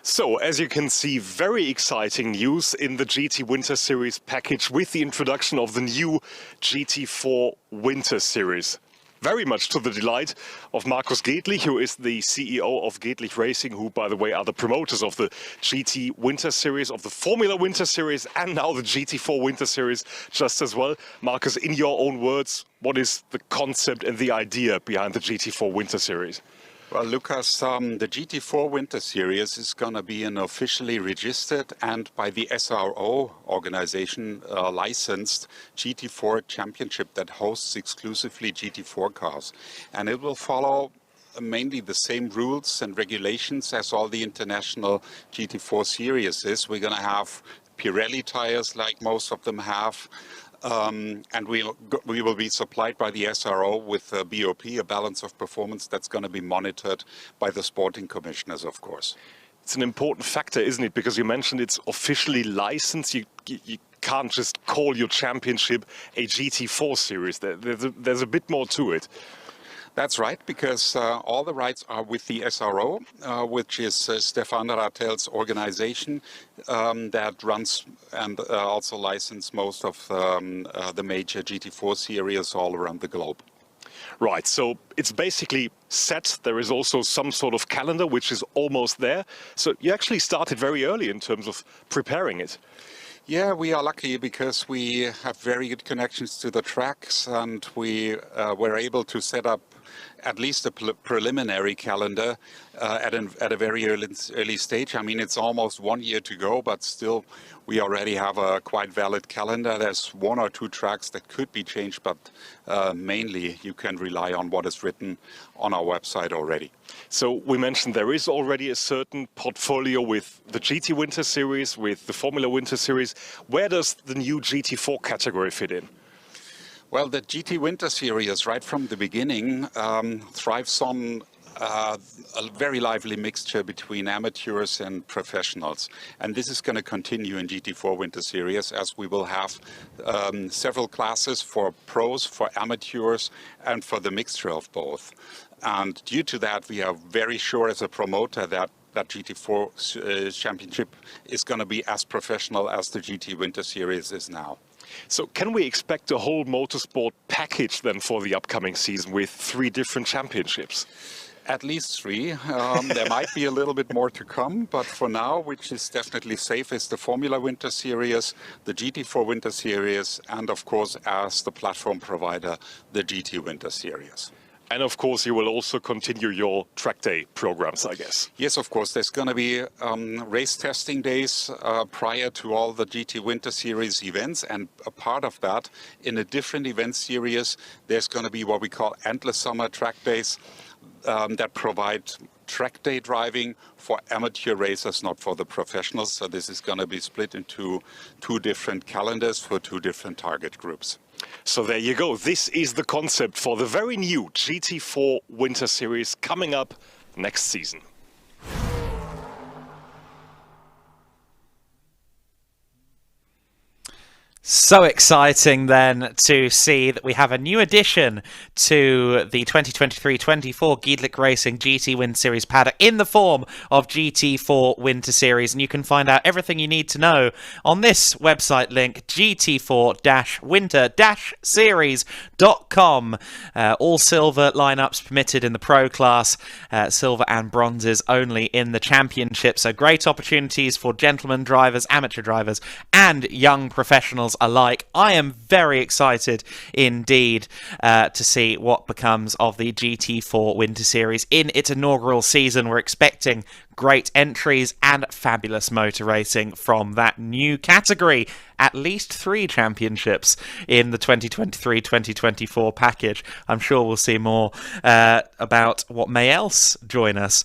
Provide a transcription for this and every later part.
So, as you can see, very exciting news in the GT Winter Series package with the introduction of the new GT4 Winter Series. Very much to the delight of Markus Gedlich, who is the CEO of Gedlich Racing, who, by the way, are the promoters of the GT Winter Series, of the Formula Winter Series, and now the GT4 Winter Series just as well. Markus, in your own words, what is the concept and the idea behind the GT4 Winter Series? Well, Lucas, the GT4 Winter Series is going to be an officially registered and by the SRO organization licensed GT4 championship that hosts exclusively GT4 cars. And it will follow mainly the same rules and regulations as all the international GT4 series is. We're going to have Pirelli tires like most of them have. And we will be supplied by the SRO with a BOP, a balance of performance that's going to be monitored by the sporting commissioners, of course. It's an important factor, isn't it? Because you mentioned it's officially licensed. You can't just call your championship a GT4 series. There's a bit more to it. That's right, because all the rights are with the SRO, which is Stefan Rattel's organization that runs and also licenses most of the major GT4 series all around the globe. Right, so it's basically set. There is also some sort of calendar which is almost there. So you actually started very early in terms of preparing it. Yeah, we are lucky because we have very good connections to the tracks, and we were able to set up at least a preliminary calendar at a very early stage. I mean, it's almost 1 year to go, but still we already have a quite valid calendar. There's one or two tracks that could be changed, but mainly you can rely on what is written on our website already. So we mentioned there is already a certain portfolio with the GT Winter Series, with the Formula Winter Series. Where does the new GT4 category fit in? Well, the GT Winter Series, right from the beginning, thrives on a very lively mixture between amateurs and professionals. And this is going to continue in GT4 Winter Series, as we will have several classes for pros, for amateurs, and for the mixture of both. And due to that, we are very sure as a promoter that GT4 championship is going to be as professional as the GT Winter Series is now. So can we expect a whole motorsport package then for the upcoming season with 3 different championships? At least 3. There might be a little bit more to come, but for now, which is definitely safe, is the Formula Winter Series, the GT4 Winter Series, and of course, as the platform provider, the GT Winter Series. And of course, you will also continue your track day programs, I guess. Yes, of course. There's going to be race testing days prior to all the GT Winter Series events. And a part of that, in a different event series, there's going to be what we call endless summer track days that provide track day driving for amateur racers, not for the professionals. So this is going to be split into 2 different calendars for 2 different target groups. So there you go. This is the concept for the very new GT4 Winter Series coming up next season. So exciting then to see that we have a new addition to the 2023-24 Gedlich Racing GT Winter Series paddock in the form of GT4 Winter Series. And you can find out everything you need to know on this website link, gt4-winter-series.com. All silver lineups permitted in the pro class, silver and bronzes only in the championship. So great opportunities for gentlemen drivers, amateur drivers and young professionals alike. I am very excited indeed to see what becomes of the GT4 Winter Series in its inaugural season. We're expecting great entries and fabulous motor racing from that new category. At least 3 championships in the 2023-2024 package. I'm sure we'll see more about what may else join us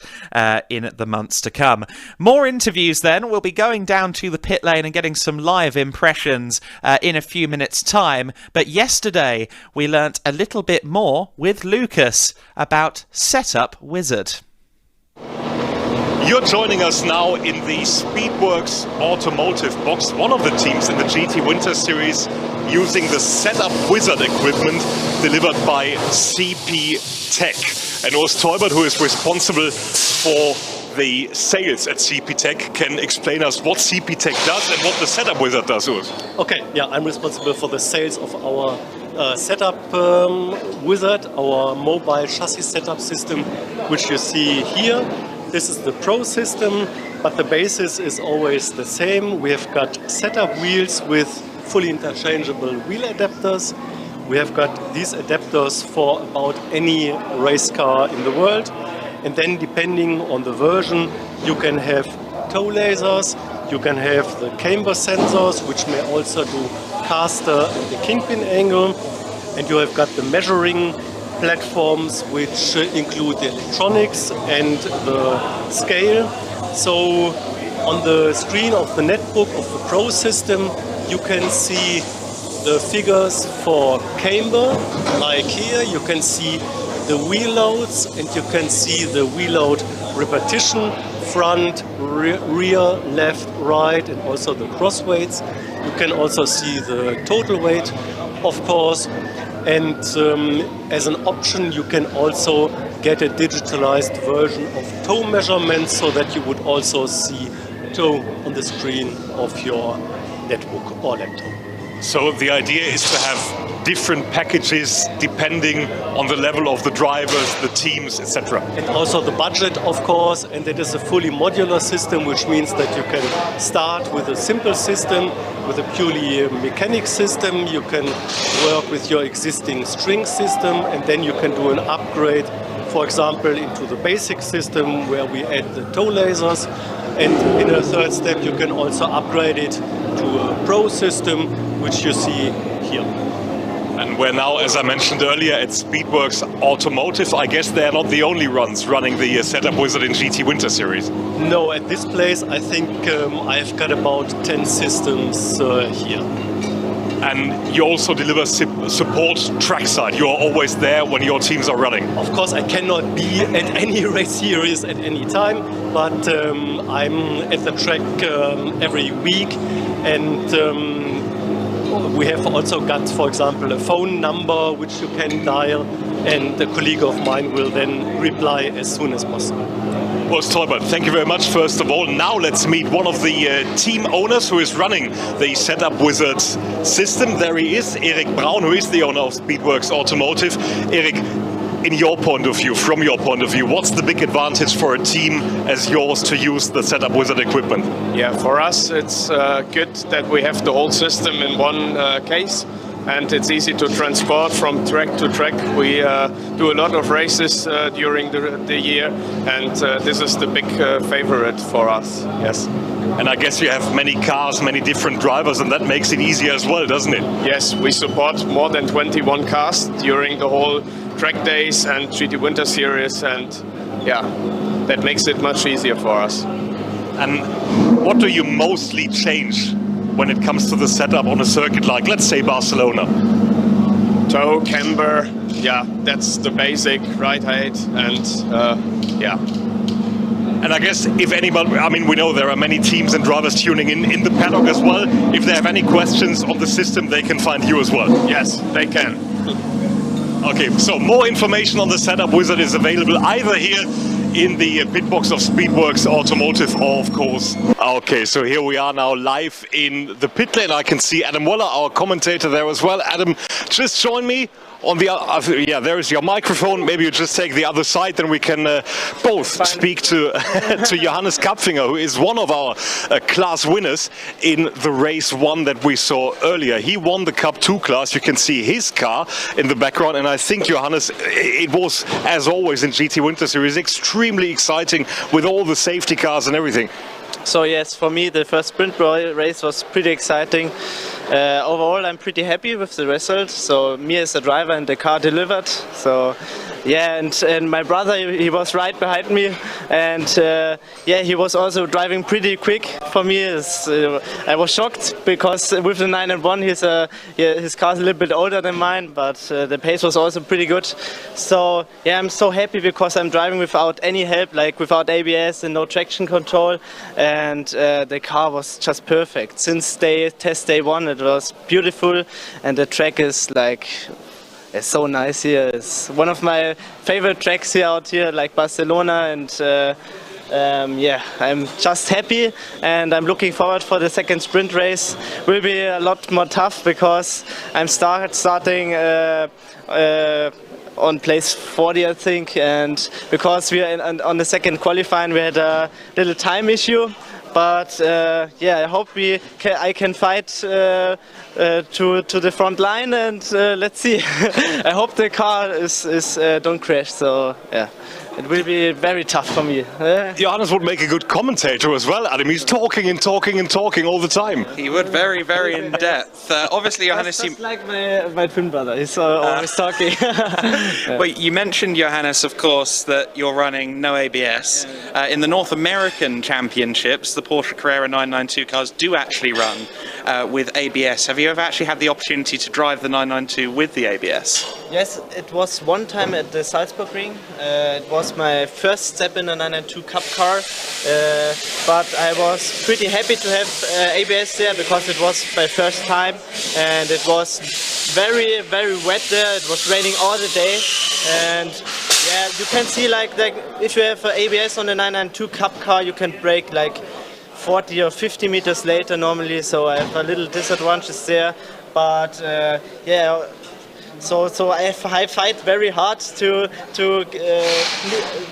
in the months to come. More interviews then. We'll be going down to the pit lane and getting some live impressions in a few minutes' time. But yesterday we learnt a little bit more with Lucas about Setup Wizard. You're joining us now in the Speedworks Automotive box, one of the teams in the GT Winter Series using the Setup Wizard equipment delivered by CP Tech. And Urs Teubert, who is responsible for the sales at CP Tech can explain us what CP Tech does and what the Setup Wizard does, Urs. Okay, yeah, I'm responsible for the sales of our Setup Wizard, our mobile chassis setup system, which you see here. This is the Pro system, but the basis is always the same. We have got setup wheels with fully interchangeable wheel adapters. We have got these adapters for about any race car in the world. And then depending on the version, you can have toe lasers, you can have the camber sensors, which may also do caster and the kingpin angle. And you have got the measuring platforms, which include the electronics and the scale. So on the screen of the netbook of the Pro system, you can see the figures for camber, like here. You can see the wheel loads, and you can see the wheel load repetition, front, rear, left, right, and also the cross weights. You can also see the total weight, of course. And as an option, you can also get a digitalized version of toe measurements, so that you would also see toe on the screen of your netbook or laptop. So the idea is to have different packages depending on the level of the drivers, the teams, etc. And also the budget, of course, and it is a fully modular system, which means that you can start with a simple system, with a purely mechanic system. You can work with your existing string system, and then you can do an upgrade, for example, into the basic system where we add the toe lasers. And in a third step, you can also upgrade it to a Pro system, which you see here. And we're now, as I mentioned earlier, at Speedworks Automotive. I guess they're not the only ones running the Setup Wizard in GT Winter Series. No, at this place, I think I've got about 10 systems here. And you also deliver support trackside. You are always there when your teams are running. Of course, I cannot be at any race series at any time, but I'm at the track every week, and we have also got, for example, a phone number which you can dial, and a colleague of mine will then reply as soon as possible. Well, Stolbert, thank you very much, first of all. Now let's meet one of the team owners who is running the Setup Wizard system. There he is, Erik Braun, who is the owner of Speedworks Automotive. Erik, in your point of view, from your point of view, what's the big advantage for a team as yours to use the Setup Wizard equipment? Yeah, for us it's good that we have the whole system in one case, and it's easy to transport from track to track. We do a lot of races during the year, and this is the big favorite for us, yes. And I guess you have many cars, many different drivers, and that makes it easier as well, doesn't it? Yes, we support more than 21 cars during the whole track days and GT Winter Series, and yeah, that makes it much easier for us. And what do you mostly change when it comes to the setup on a circuit like, let's say, Barcelona? Toe, camber, yeah, that's the basic, right height, and yeah. And I guess if anybody, I mean, we know there are many teams and drivers tuning in the paddock as well. If they have any questions on the system, they can find you as well. Yes, they can. Okay, so more information on the Setup Wizard is available either here in the pit box of Speedworks Automotive, or of course. Okay, so here we are now live in the pit lane. I can see Adam Waller, our commentator, there as well. Adam, just join me on the yeah, there is your microphone. Maybe you just take the other side, then we can both speak to to Johannes Kapfinger, who is one of our class winners in the race 1 that we saw earlier. He won the Cup 2 class. You can see his car in the background, and I think, Johannes, it was, as always in GT Winter Series, extremely exciting with all the safety cars and everything. So yes, for me the first sprint race was pretty exciting. Overall I'm pretty happy with the result. So me as a driver and the car delivered. So yeah, and my brother, he was right behind me, and yeah, he was also driving pretty quick. For me, I was shocked because with the 991 his car's a little bit older than mine, but the pace was also pretty good. So yeah, I'm so happy because I'm driving without any help, like without ABS and no traction control, and the car was just perfect. Since test day 1 it was beautiful, and the track is like, it's so nice here. It's one of my favorite tracks here out here, like Barcelona, and yeah, I'm just happy, and I'm looking forward for the second sprint race. Will be a lot more tough because I'm starting on place 40, I think, and because we are on the second qualifying, we had a little time issue. But yeah, I hope I can fight to the front line, and let's see. I hope the car is don't crash. So yeah, it will be very tough for me. Johannes would make a good commentator as well, Adam. He's talking and talking and talking all the time. He would, very, very in depth. Obviously, Johannes, Just like my twin brother, he's always talking. Well, you mentioned, Johannes, of course, that you're running no ABS. In the North American Championships, the Porsche Carrera 992 cars do actually run with ABS. Have you ever actually had the opportunity to drive the 992 with the ABS? Yes, it was one time at the Salzburgring. It was my first step in a 992 Cup car, but I was pretty happy to have ABS there because it was my first time, and it was very, very wet there. It was raining all the day, and yeah, you can see like if you have ABS on a 992 Cup car, you can brake like 40 or 50 meters later normally, so I have a little disadvantage there, but yeah. So I fight very hard to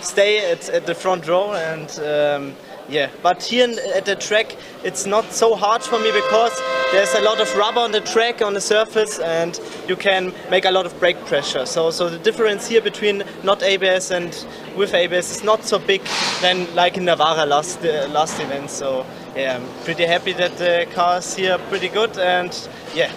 stay at the front row, and yeah. But here at the track, it's not so hard for me because there's a lot of rubber on the track, on the surface, and you can make a lot of brake pressure. So the difference here between not ABS and with ABS is not so big than like in Navarra last event. So yeah, I'm pretty happy that the cars here are pretty good, and yeah.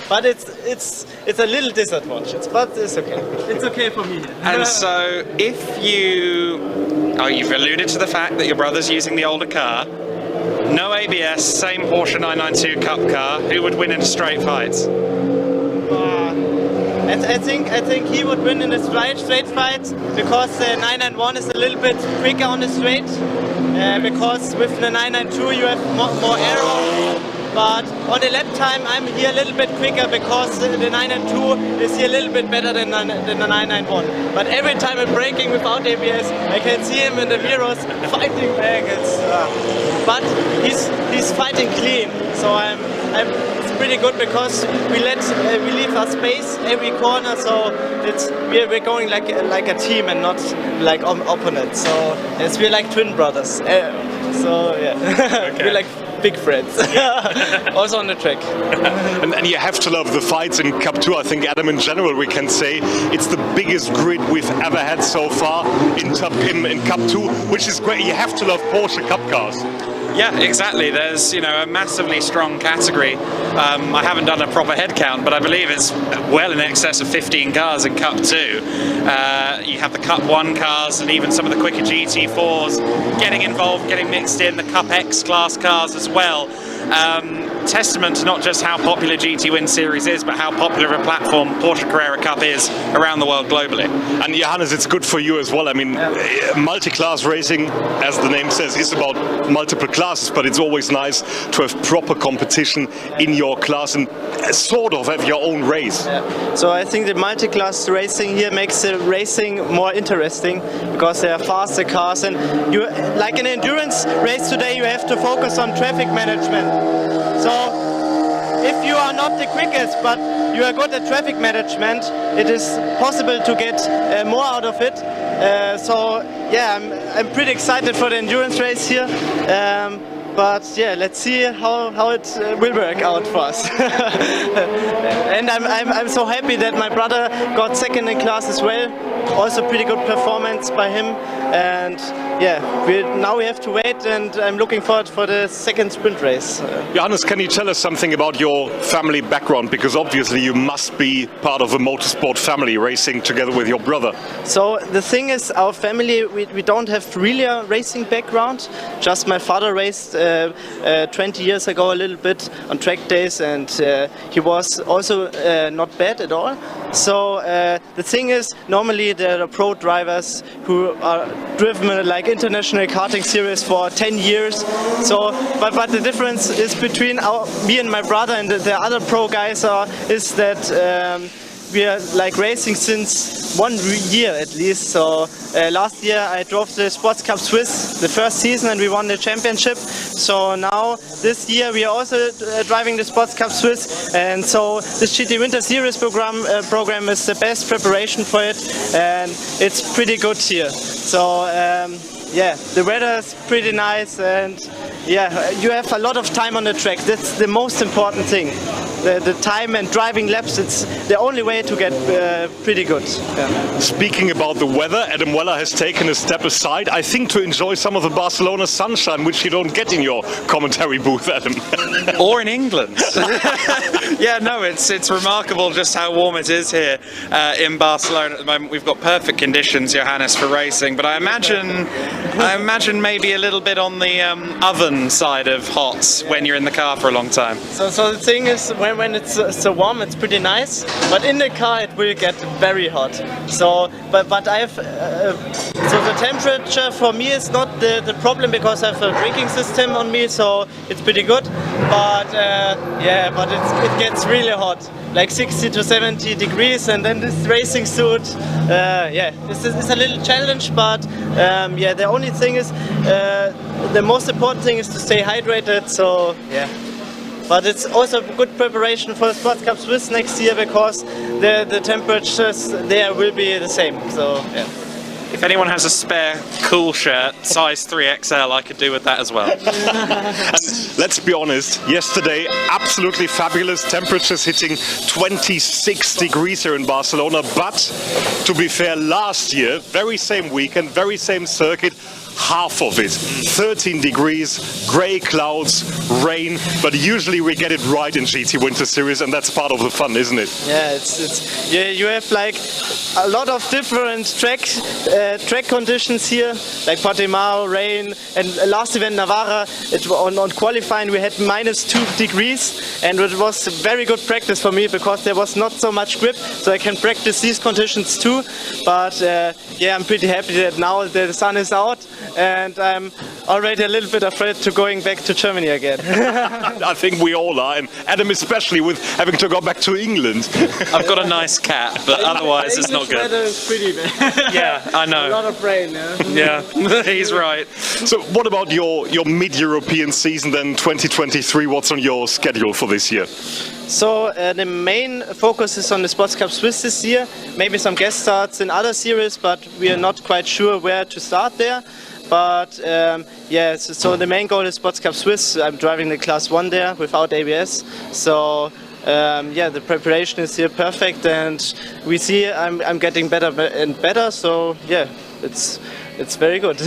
But it's a little disadvantage, but it's okay. It's okay for me. And so, if you've alluded to the fact that your brother's using the older car, no ABS, same Porsche 992 Cup car, who would win in a straight fight? I think he would win in a straight fight because the 991 is a little bit quicker on the straight. Because with the 992 you have more aero. But on the lap time, I'm here a little bit quicker because the 992 is here a little bit better than the 991. But every time I'm braking without ABS, I can see him in the mirrors fighting back. But he's fighting clean, so it's pretty good because we leave our space every corner, so we're going like a team and not like opponents. So yes, we're like twin brothers. So yeah, Okay. we're like big friends. Also on the track. And you have to love the fights in Cup 2. I think, Adam, in general, we can say it's the biggest grid we've ever had so far in Cup 2, which is great. You have to love Porsche Cup cars. Yeah, exactly. There's, a massively strong category. I haven't done a proper head count, but I believe it's well in excess of 15 cars in Cup 2. You have the Cup 1 cars and even some of the quicker GT4s getting involved, getting mixed in, the Cup X class cars as well. Testament to not just how popular GT Win Series is, but how popular a platform Porsche Carrera Cup is around the world globally. And Johannes, it's good for you as well. I mean, multi-class racing, as the name says, is about multiple classes, but it's always nice to have proper competition in your class and sort of have your own race. Yeah. So I think the multi-class racing here makes the racing more interesting because there are faster cars, and you, like an endurance race today, you have to focus on traffic management. So if you are not the quickest, but you are good at traffic management, it is possible to get more out of it. So yeah, I'm pretty excited for the endurance race here. But yeah, let's see how it will work out for us. And I'm so happy that my brother got second in class as well. Also pretty good performance by him. And yeah, now we have to wait, and I'm looking forward for the second sprint race. Johannes, can you tell us something about your family background? Because obviously you must be part of a motorsport family, racing together with your brother. So the thing is, our family, we don't have really a racing background. Just my father raced 20 years ago a little bit on track days, and he was also not bad at all. So the thing is, normally there are pro drivers who are driven like international karting series for 10 years. So, but the difference is between me and my brother and the other pro guys is that we are like racing since 1 year at least. So last year I drove the Sports Cup Swiss the first season and we won the championship. So now this year we are also driving the Sports Cup Swiss, and so this GT Winter Series program is the best preparation for it, and it's pretty good here. So yeah, the weather is pretty nice, and yeah, you have a lot of time on the track. That's the most important thing. The time and driving laps, it's the only way to get pretty good. Yeah. Speaking about the weather, Adam Weller has taken a step aside, I think, to enjoy some of the Barcelona sunshine, which you don't get in your commentary booth, Adam. Or in England. Yeah, no, it's remarkable just how warm it is here in Barcelona at the moment. We've got perfect conditions, Johannes, for racing, but I imagine maybe a little bit on the oven side of hot when you're in the car for a long time. So the thing is, when it's so warm, it's pretty nice, but in the car it will get very hot. So, but I have so the temperature for me is not the problem, because I have a braking system on me, so it's pretty good. But yeah, but it gets really hot, like 60 to 70 degrees, and then this racing suit, yeah, this is a little challenge. But yeah, the only thing is, the most important thing is to stay hydrated. So yeah. But it's also good preparation for the Sports Cup Swiss next year, because the temperatures there will be the same. So yeah. If anyone has a spare cool shirt, size 3XL, I could do with that as well. And let's be honest, yesterday, absolutely fabulous temperatures hitting 26 degrees here in Barcelona. But to be fair, last year, very same weekend, very same circuit, half of it, 13 degrees, grey clouds, rain, but usually we get it right in GT Winter Series, and that's part of the fun, isn't it? Yeah, yeah, you have like a lot of different track conditions here, like Portimao, rain, and last event Navarra, on qualifying we had -2 degrees, and it was very good practice for me, because there was not so much grip, so I can practice these conditions too. But yeah, I'm pretty happy that now the sun is out, and I'm already a little bit afraid to going back to Germany again. I think we all are, and Adam especially, with having to go back to England. I've got a nice cat, but otherwise it's not good. The weather is pretty bad. Yeah, I know. A lot of rain. Yeah, he's right. So what about your mid-European season then, 2023? What's on your schedule for this year? So the main focus is on the Sports Cup Swiss this year. Maybe some guest starts in other series, but we are not quite sure where to start there. But yeah, so the main goal is Sports Cup Swiss. I'm driving the Class 1 there without ABS. So yeah, the preparation is here perfect, and we see I'm getting better and better. So yeah, it's very good.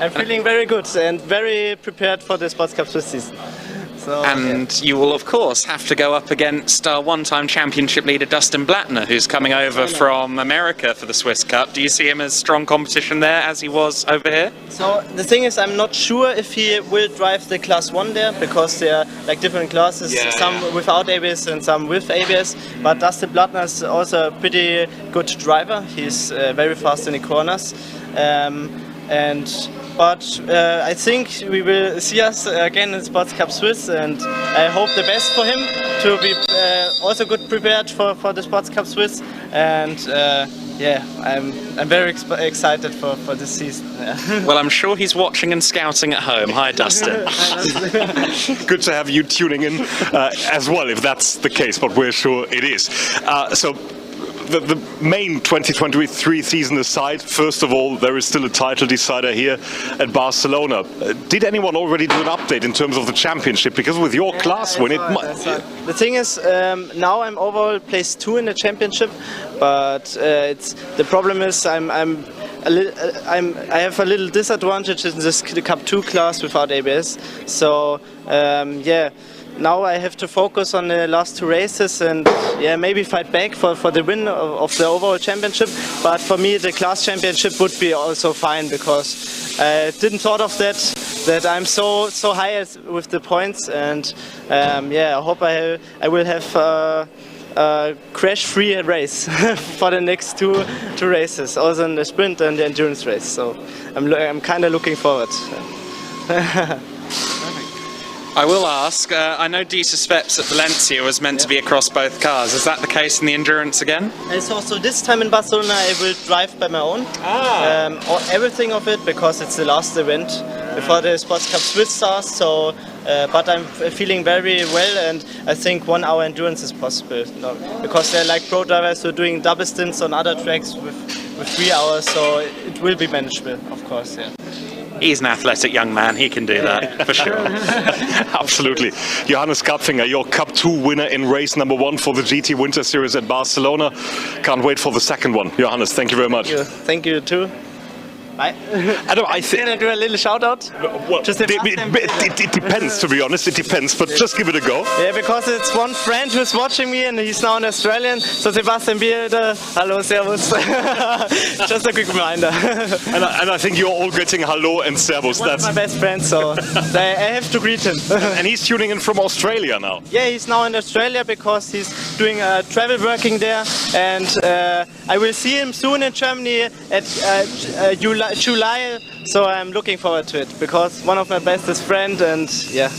I'm feeling very good and very prepared for the Sports Cup Swiss season. So, and yeah. you will, of course, have to go up against our one-time championship leader, Dustin Blattner, who's coming over from America for the Swiss Cup. Do you see him as strong competition there, as he was over here? So the thing is, I'm not sure if he will drive the Class 1 there, because they are like different classes, some without ABS and some with ABS. But Dustin Blattner is also a pretty good driver. He's very fast in the corners. But I think we will see us again in Sports Cup Swiss, and I hope the best for him to be also good prepared for the Sports Cup Swiss. And yeah, I'm very excited for this season. Yeah. Well, I'm sure he's watching and scouting at home. Hi, Dustin. Good to have you tuning in as well, if that's the case, but we're sure it is. So the main 2023 season aside, first of all, there is still a title decider here at Barcelona. Did anyone already do an update in terms of the championship? Because with your class win, it might... The thing is, now I'm overall place 2 in the championship, but the problem is I have a little disadvantage in this Cup 2 class without ABS. So yeah. Now I have to focus on the last 2 races and yeah, maybe fight back for the win of the overall championship. But for me, the class championship would be also fine, because I didn't thought of that I'm so high with the points, and yeah, I hope I will have a crash-free race for the next two races, also in the sprint and the endurance race. So I'm kind of looking forward. I will ask, I know Dieter Sveps at Valencia was meant to be across both cars. Is that the case in the endurance again? And so this time in Barcelona I will drive by my own. Everything of it, because it's the last event before the Sports Cup Swiss starts. So, but I'm feeling very well, and I think 1 hour endurance is possible. Because they're like pro drivers who are doing double stints on other tracks with 3 hours. So it will be manageable, of course. Yeah. He's an athletic young man, he can do that, for sure. Absolutely. Johannes Kapfinger, your Cup 2 winner in race number 1 for the GT Winter Series at Barcelona. Can't wait for the second one. Johannes, thank you very much. Thank you too. Bye. Adam, I think... Can I do a little shout out? Well, it depends, to be honest, it depends, but just give it a go. Yeah, because it's one friend who's watching me and he's now an Australian. So Sebastian Bielde, hello, servus. Just a quick reminder. and I think you're all getting hello and servus. That's my best friend, so I have to greet him. And he's tuning in from Australia now. Yeah, he's now in Australia because he's doing travel working there, and I will see him soon in Germany at July, so I'm looking forward to it because one of my bestest friend, and yeah,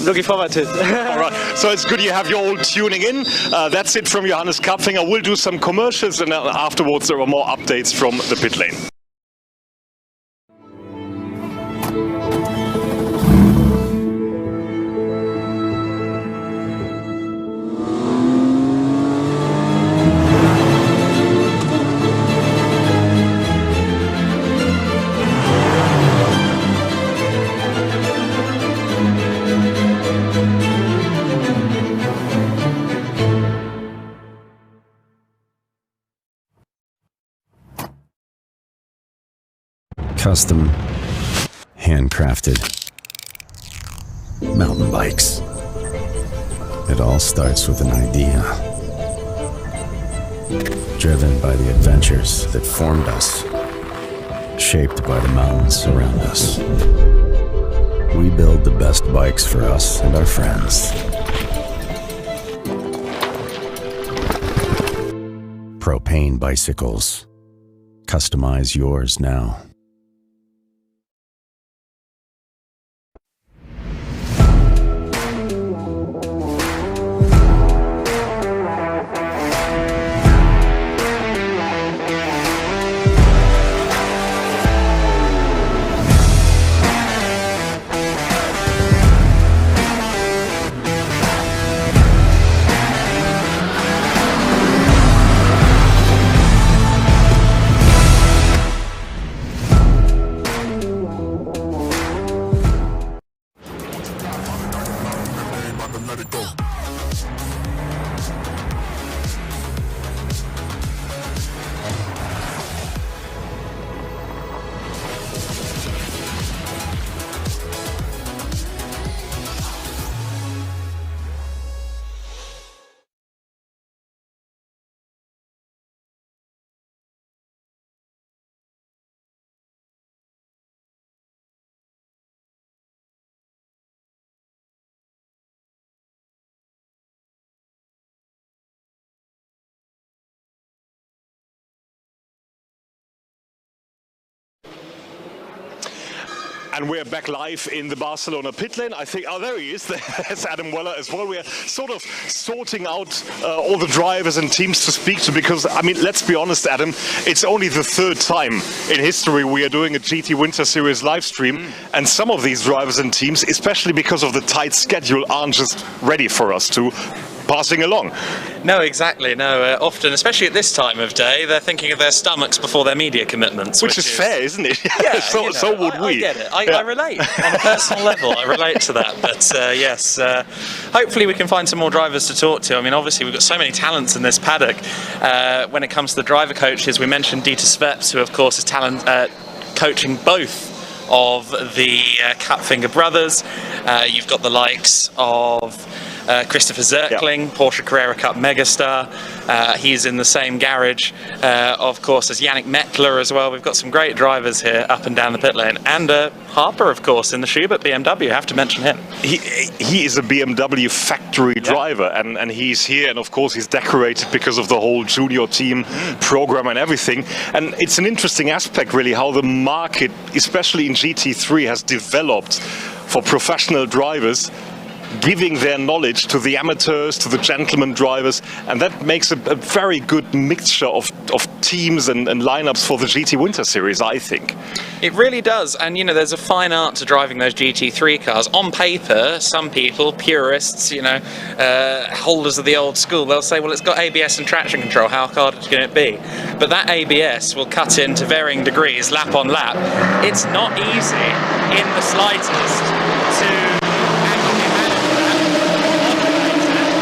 looking forward to it. All right, so it's good you have you all tuning in. That's it from Johannes Kapfinger. We'll do some commercials, and afterwards there are more updates from the pit lane. Custom, handcrafted mountain bikes. It all starts with an idea, driven by the adventures that formed us, shaped by the mountains around us. We build the best bikes for us and our friends. Propane bicycles. Customize yours now. And we're back live in the Barcelona pit lane. I think, oh, there he is. There's Adam Weller as well. We're sort of sorting out all the drivers and teams to speak to because, I mean, let's be honest, Adam, it's only the third time in history we are doing a GT Winter Series live stream. And some of these drivers and teams, especially because of the tight schedule, aren't just ready for us to passing along. No, exactly. No, often, especially at this time of day, they're thinking of their stomachs before their media commitments. Which is fair, isn't it? Yeah, so would we. I get it. I relate. On a personal level, I relate to that. But yes, hopefully we can find some more drivers to talk to. I mean, obviously we've got so many talents in this paddock. When it comes to the driver coaches, we mentioned Dieter Sveps, who of course is coaching both of the Kapfinger brothers. You've got the likes of Christopher Zirkling, Porsche Carrera Cup megastar. He's in the same garage, of course, as Yannick Meckler as well. We've got some great drivers here up and down the pit lane. And Harper, of course, in the Schubert BMW. I have to mention him. He is a BMW factory driver, and he's here. And, of course, he's decorated because of the whole junior team program and everything. And it's an interesting aspect, really, how the market, especially in GT3, has developed for professional drivers, giving their knowledge to the amateurs, to the gentleman drivers, and that makes a very good mixture of teams and lineups for the GT Winter Series, I think. It really does, and you know, there's a fine art to driving those GT3 cars. On paper, some people, purists, you know, holders of the old school, they'll say, well, it's got ABS and traction control, how hard can it be? But that ABS will cut in to varying degrees, lap on lap. It's not easy in the slightest to actually manage that.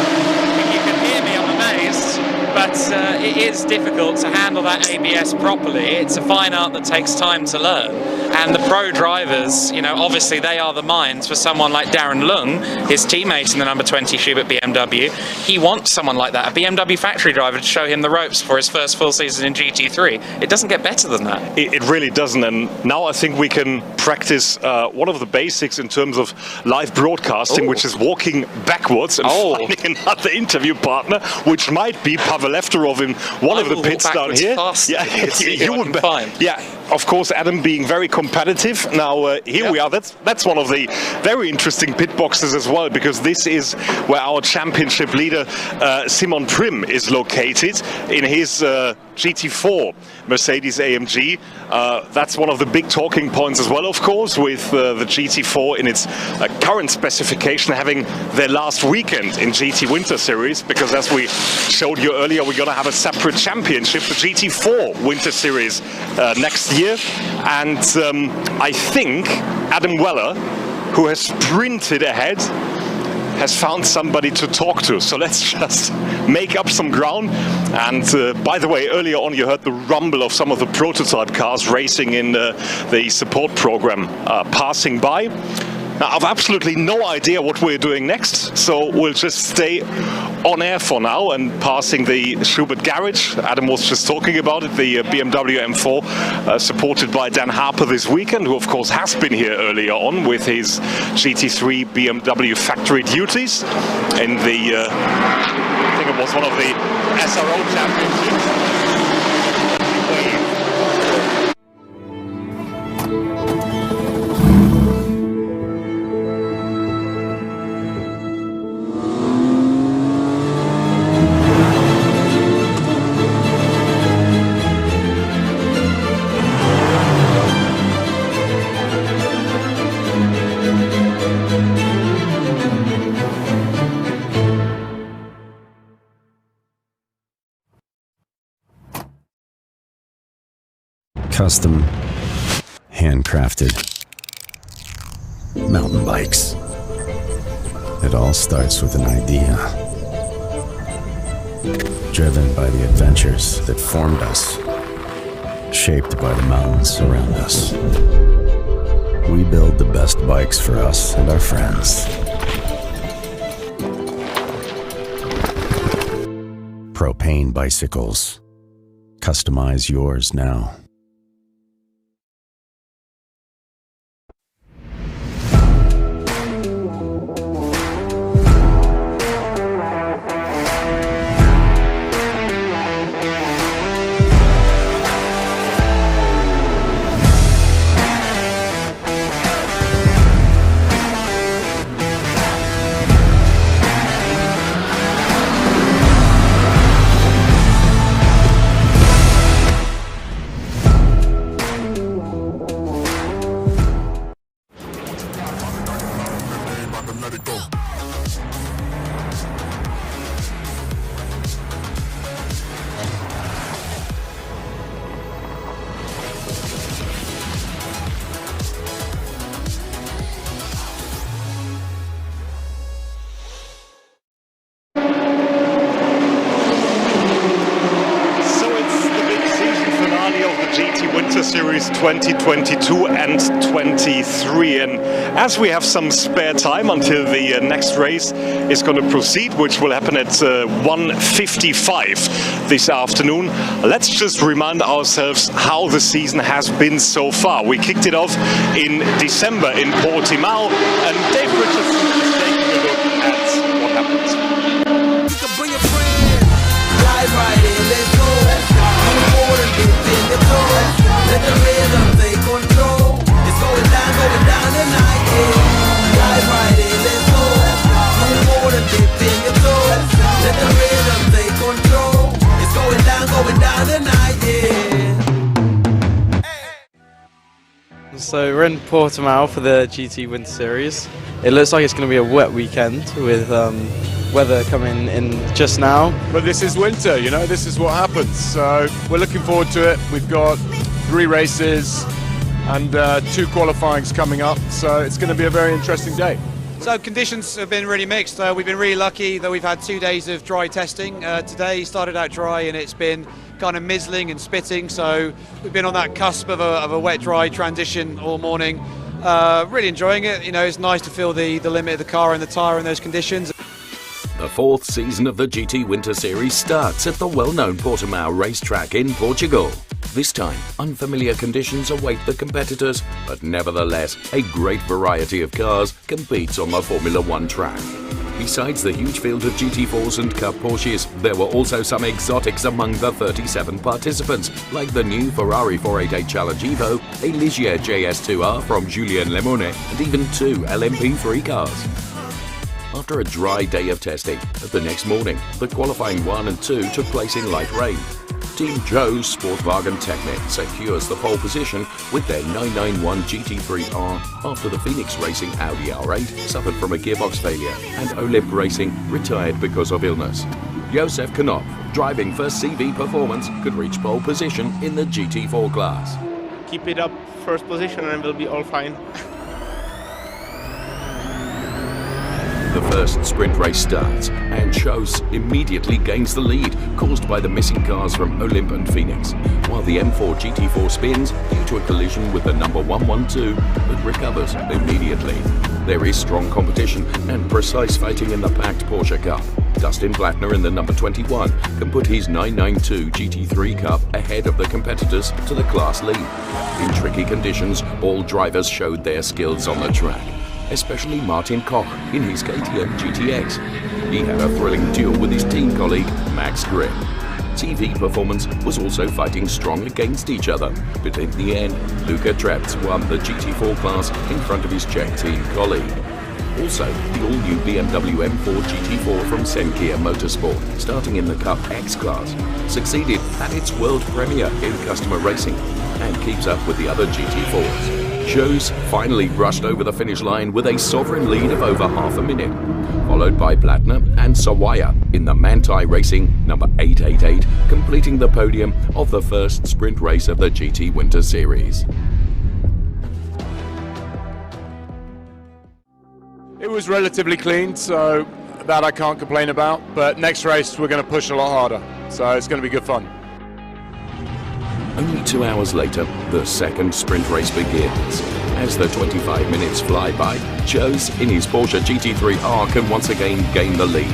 If you can hear me, I'm amazed. But it is difficult to handle that ABS properly. It's a fine art that takes time to learn. And the pro drivers, you know, obviously they are the minds for someone like Darren Lung, his teammate in the number 20 Shube at BMW. He wants someone like that, a BMW factory driver, to show him the ropes for his first full season in GT3. It doesn't get better than that. It really doesn't, and now I think we can practice one of the basics in terms of live broadcasting, which is walking backwards and finding another interview partner, which might be Pavel Efterov in one of the pits down here. Yeah, of course, Adam being very competitive. Now here we are. That's one of the very interesting pit boxes as well, because this is where our championship leader Simon Prim is located in his GT4 Mercedes AMG. That's one of the big talking points as well, of course, with the GT4 in its current specification having their last weekend in GT Winter Series, because as we showed you earlier, we're going to have a separate championship, the GT4 Winter Series next year. And I think Adam Weller, who has sprinted ahead, has found somebody to talk to. So let's just make up some ground. And by the way, earlier on you heard the rumble of some of the prototype cars racing in the support program passing by. Now, I've absolutely no idea what we're doing next, so we'll just stay on air for now and passing the Schubert garage. Adam was just talking about it, the BMW M4 supported by Dan Harper this weekend, who of course has been here earlier on with his GT3 BMW factory duties in the, I think it was one of the SRO championships. Custom, handcrafted mountain bikes. It all starts with an idea, driven by the adventures that formed us, shaped by the mountains around us. We build the best bikes for us and our friends. Propane bicycles. Customize yours now. Series 2022 and 23, and as we have some spare time until the next race is going to proceed, which will happen at 1:55 this afternoon, let's just remind ourselves how the season has been so far. We kicked it off in December in Portimao, and Dave Richardson is taking a look at what happened. You can bring a friend, dive right in, let's go. Move forward and get in the door. Let the rhythm take control. It's going down tonight, yeah. So we're in Portimao for the GT Winter Series. It looks like it's going to be a wet weekend with weather coming in just now. But this is winter, you know, this is what happens. So we're looking forward to it. We've got 3 races and 2 qualifyings coming up. So it's going to be a very interesting day. So conditions have been really mixed. We've been really lucky that we've had 2 days of dry testing. Today started out dry and it's been kind of mizzling and spitting. So we've been on that cusp of a wet-dry transition all morning. Really enjoying it. You know, it's nice to feel the limit of the car and the tyre in those conditions. The 4th season of the GT Winter Series starts at the well-known Portimao racetrack in Portugal. This time, unfamiliar conditions await the competitors, but nevertheless, a great variety of cars competes on the Formula 1 track. Besides the huge field of GT4s and Cup Porsches, there were also some exotics among the 37 participants, like the new Ferrari 488 Challenge Evo, a Ligier JS2R from Julien Lemone, and even 2 LMP3 cars. After a dry day of testing, the next morning, the qualifying 1 and 2 took place in light rain. Team Joe's Sportwagen Technik secures the pole position with their 991 GT3R after the Phoenix Racing Audi R8 suffered from a gearbox failure and Olymp Racing retired because of illness. Josef Knopf, driving for CV Performance, could reach pole position in the GT4 class. Keep it up, first position, and we'll be all fine. The first sprint race starts, and Chose immediately gains the lead, caused by the missing cars from Olymp and Phoenix, while the M4 GT4 spins due to a collision with the number 112, but recovers immediately. There is strong competition and precise fighting in the packed Porsche Cup. Dustin Blattner in the number 21 can put his 992 GT3 Cup ahead of the competitors to the class lead. In tricky conditions, all drivers showed their skills on the track, especially Martin Koch in his KTM GTX. He had a thrilling duel with his team colleague Max Grimm. CV Performance was also fighting strong against each other, but in the end, Luca Trebs won the GT4 class in front of his Czech team colleague. Also, the all-new BMW M4 GT4 from Senkia Motorsport, starting in the Cup X class, succeeded at its world premiere in customer racing and keeps up with the other GT4s. Joes finally brushed over the finish line with a sovereign lead of over half a minute, followed by Blattner and Sawaya in the Manthey Racing number 888, completing the podium of the first sprint race of the GT Winter Series. It was relatively clean, so that I can't complain about, but next race we're going to push a lot harder, so it's going to be good fun. Only 2 hours later, the second sprint race begins. As the 25 minutes fly by, Joes in his Porsche GT3R can once again gain the lead.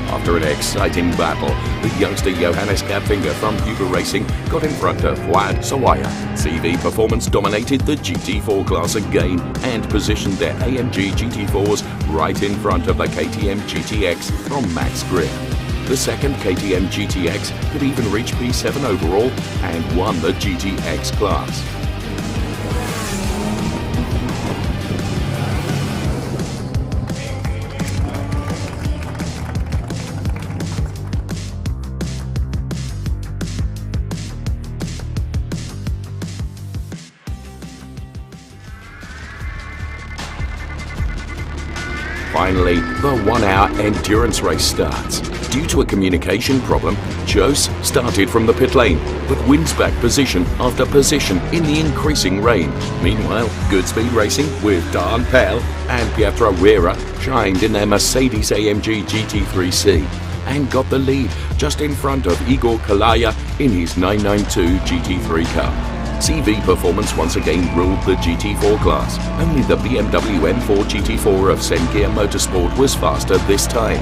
After an exciting battle, the youngster Johannes Kapfinger from Huber Racing got in front of Vlad Sawaya. CV Performance dominated the GT4 class again and positioned their AMG GT4s right in front of the KTM GTX from Max Grimm. The second KTM GTX could even reach P7 overall and won the GTX class. Finally, the 1-hour endurance race starts. Due to a communication problem, Joes started from the pit lane, but wins back position after position in the increasing rain. Meanwhile, Goodspeed Racing with Dan Pell and Pietro Riera shined in their Mercedes AMG GT3C and got the lead just in front of Igor Kalaya in his 992 GT3 Cup. CV Performance once again ruled the GT4 class. Only the BMW M4 GT4 of Senkia Motorsport was faster this time,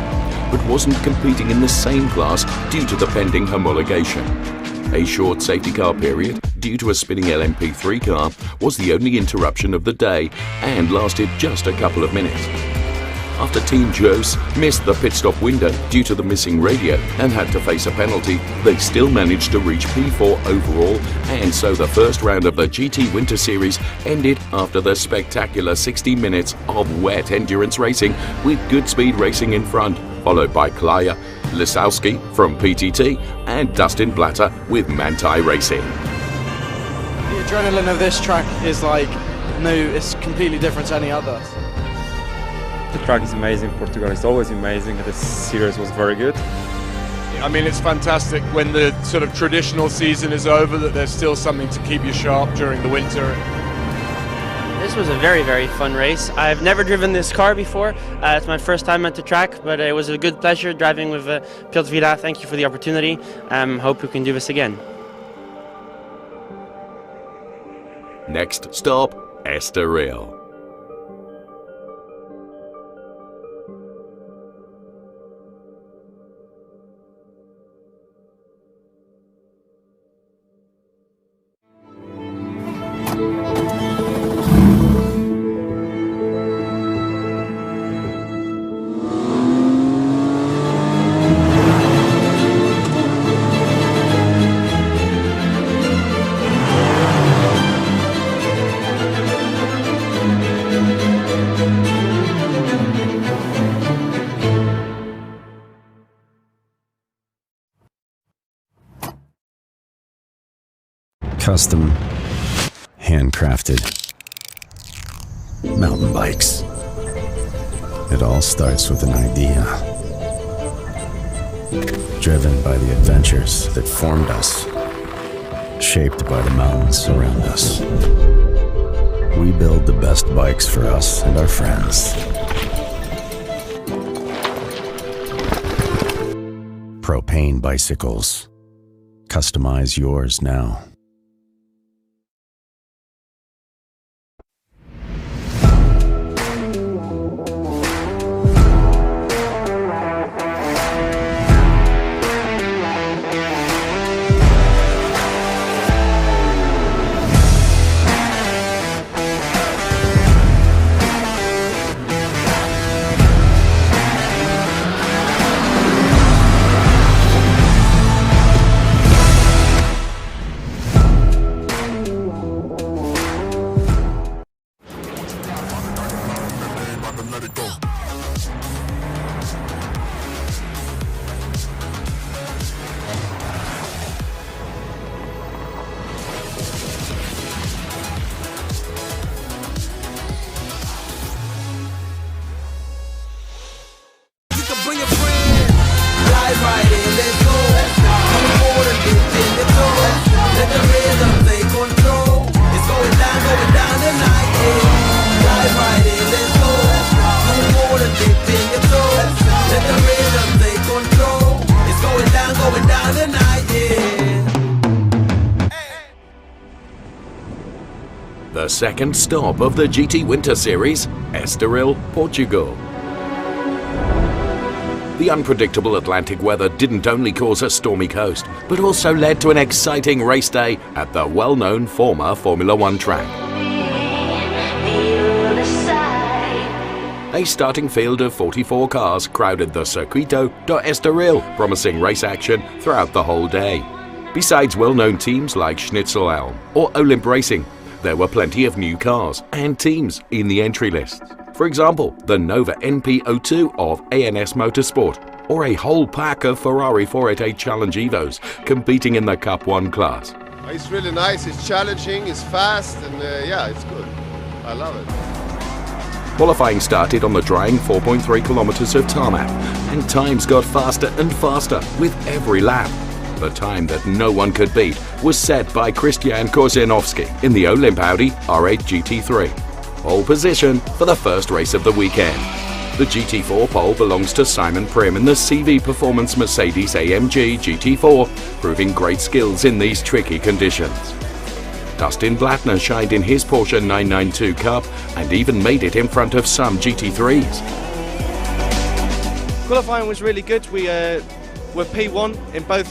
but wasn't competing in the same class due to the pending homologation. A short safety car period, due to a spinning LMP3 car, was the only interruption of the day and lasted just a couple of minutes. After Team Joes missed the pit stop window due to the missing radio and had to face a penalty, they still managed to reach P4 overall, and so the first round of the GT Winter Series ended after the spectacular 60 minutes of wet endurance racing with Goodspeed Racing in front, followed by Klaya, Lisowski from PTT and Dustin Blatter with Manthey Racing. adrenaline of this track is like new, it's completely different to any other. The track is amazing, Portugal is always amazing, this series was very good. I mean, it's fantastic when the sort of traditional season is over that there's still something to keep you sharp during the winter. This was a very, very fun race. I've never driven this car before. It's my first time at the track, but it was a good pleasure driving with Piotr Vila. Thank you for the opportunity. Hope we can do this again. Next stop, Estoril. Custom, handcrafted mountain bikes. It all starts with an idea, driven by the adventures that formed us, shaped by the mountains around us. We build the best bikes for us and our friends. Propane bicycles. Customize yours now. The second stop of the GT Winter Series, Estoril, Portugal. The unpredictable Atlantic weather didn't only cause a stormy coast, but also led to an exciting race day at the well-known former Formula One track. A starting field of 44 cars crowded the Circuito do Estoril, promising race action throughout the whole day. Besides well-known teams like Schnitzel Elm or Olymp Racing, there were plenty of new cars and teams in the entry lists. For example, the Nova NP02 of ANS Motorsport, or a whole pack of Ferrari 488 Challenge Evos competing in the Cup 1 class. It's really nice, it's challenging, it's fast, and yeah, it's good. I love it. Qualifying started on the drying 4.3 kilometers of tarmac, and times got faster and faster with every lap. The time that no one could beat was set by Christian Korzenowski in the Olymp Audi R8 GT3. Pole position for the first race of the weekend. The GT4 pole belongs to Simon Prim in the CV Performance Mercedes AMG GT4, proving great skills in these tricky conditions. Dustin Blattner shined in his Porsche 992 Cup and even made it in front of some GT3s. Qualifying was really good. We're P1 in both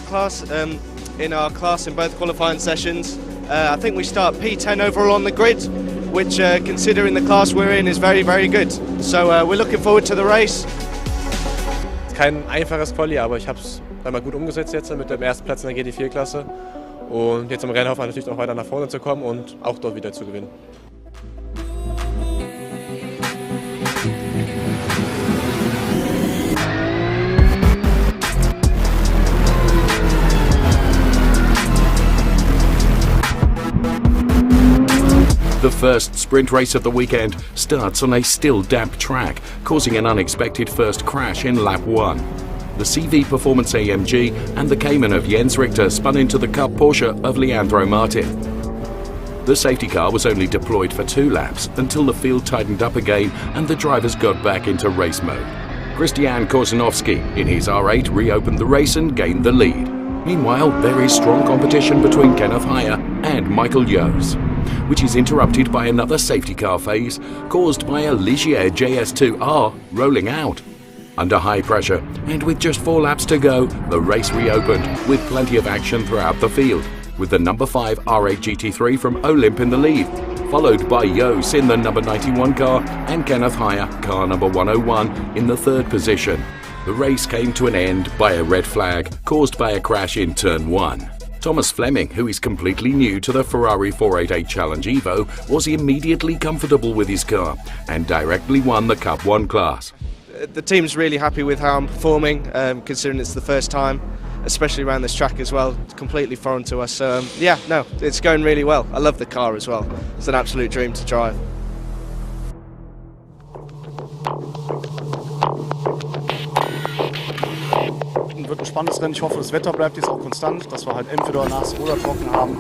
in our class in both qualifying sessions. I think we start P10 overall on the grid, which considering the class we're in is very, very good. So we're looking forward to the race. Kein einfaches Quali, aber ich habe es einmal gut umgesetzt jetzt mit dem ersten Platz in der GT4-Klasse. Und jetzt im Rennen hoffen wir natürlich noch weiter nach vorne zu kommen und auch dort wieder zu gewinnen. The first sprint race of the weekend starts on a still damp track, causing an unexpected first crash in lap 1. The CV Performance AMG and the Cayman of Jens Richter spun into the Cup Porsche of Leandro Martin. The safety car was only deployed for 2 laps until the field tightened up again and the drivers got back into race mode. Christian Korsanowski in his R8 reopened the race and gained the lead. Meanwhile, there is strong competition between Kenneth Heyer and Michael Jose, which is interrupted by another safety car phase caused by a Ligier JS2R rolling out. Under high pressure and with just 4 laps to go, the race reopened with plenty of action throughout the field, with the number 5 R8 GT3 from Olymp in the lead, followed by Jose in the number 91 car and Kenneth Heyer, car number 101, in the 3rd position. The race came to an end by a red flag caused by a crash in turn 1. Thomas Fleming, who is completely new to the Ferrari 488 Challenge Evo, was immediately comfortable with his car and directly won the Cup 1 class. The team's really happy with how I'm performing, considering it's the first time, especially around this track as well. It's completely foreign to us, so yeah, no, it's going really well. I love the car as well. It's an absolute dream to drive. Wird ein spannendes Rennen. Ich hoffe, das Wetter bleibt jetzt auch konstant, dass wir halt entweder nass oder trocken haben.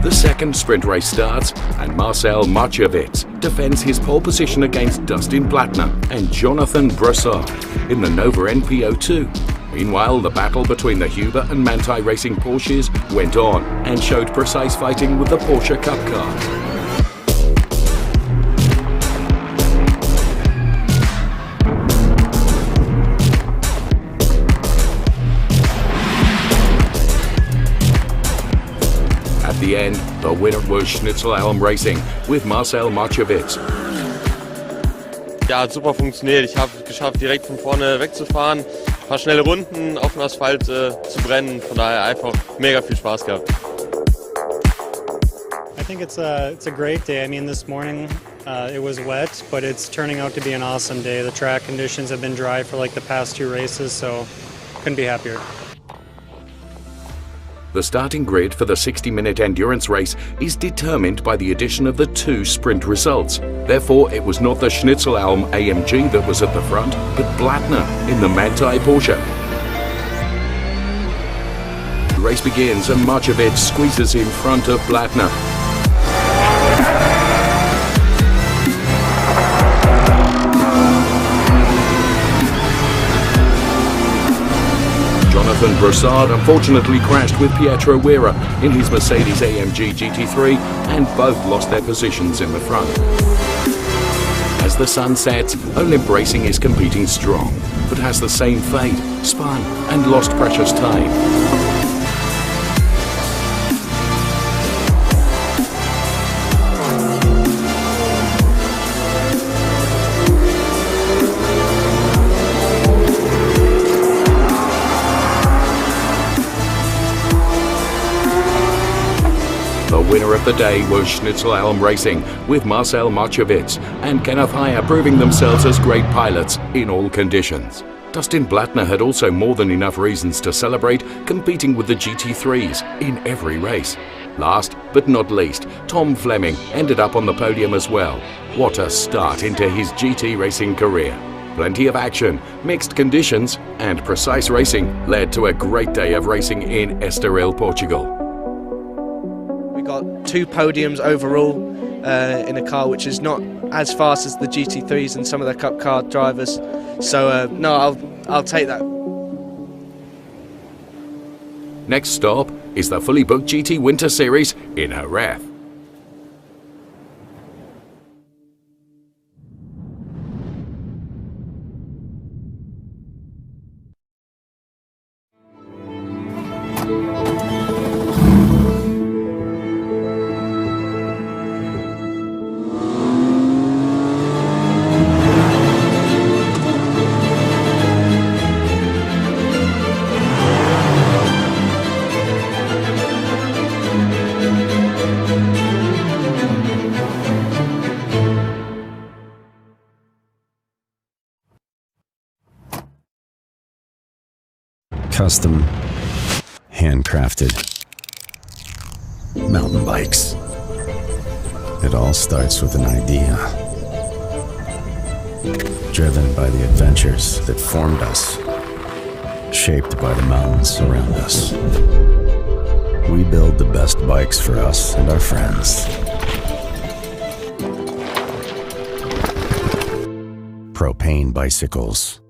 The second sprint race starts and Marcel Marchevitz defends his pole position against Dustin Plattner and Jonathan Broussard in the Nova NPO2. Meanwhile, the battle between the Huber and Manthey Racing Porsches went on and showed precise fighting with the Porsche Cup cars. At the end, the winner was Schnitzel-Helm Racing with Marcel Marchevitz. Ja, hat super funktioniert. Ich habe geschafft, direkt von vorne wegzufahren, ein paar schnelle Runden auf dem Asphalt zu brennen. Von daher einfach mega viel Spaß gehabt. I think it's a great day. I mean, this morning it was wet, but it's turning out to be an awesome day. The track conditions have been dry for like the past 2 races, so couldn't be happier. The starting grid for the 60-minute endurance race is determined by the addition of the 2 sprint results. Therefore, it was not the Schnitzel-Helm AMG that was at the front, but Blattner in the Manthey Porsche. The race begins and Marchevitz squeezes in front of Blattner. Jonathan Broussard unfortunately crashed with Pietro Guerra in his Mercedes AMG GT3 and both lost their positions in the front. As the sun sets, Olymp Racing is competing strong, but has the same fate, spun and lost precious time. The winner of the day was Schnitzel-Helm Racing, with Marcel Marchevitz and Kenneth Heyer proving themselves as great pilots in all conditions. Dustin Blattner had also more than enough reasons to celebrate, competing with the GT3s in every race. Last but not least, Tom Fleming ended up on the podium as well. What a start into his GT racing career. Plenty of action, mixed conditions and precise racing led to a great day of racing in Estoril, Portugal. We got 2 podiums overall in a car which is not as fast as the GT3s and some of the Cup car drivers. So no, I'll take that. Next stop is the fully booked GT Winter Series in Jerez. Custom, handcrafted mountain bikes. It all starts with an idea. Driven by the adventures that formed us, shaped by the mountains around us. We build the best bikes for us and our friends. Propane bicycles.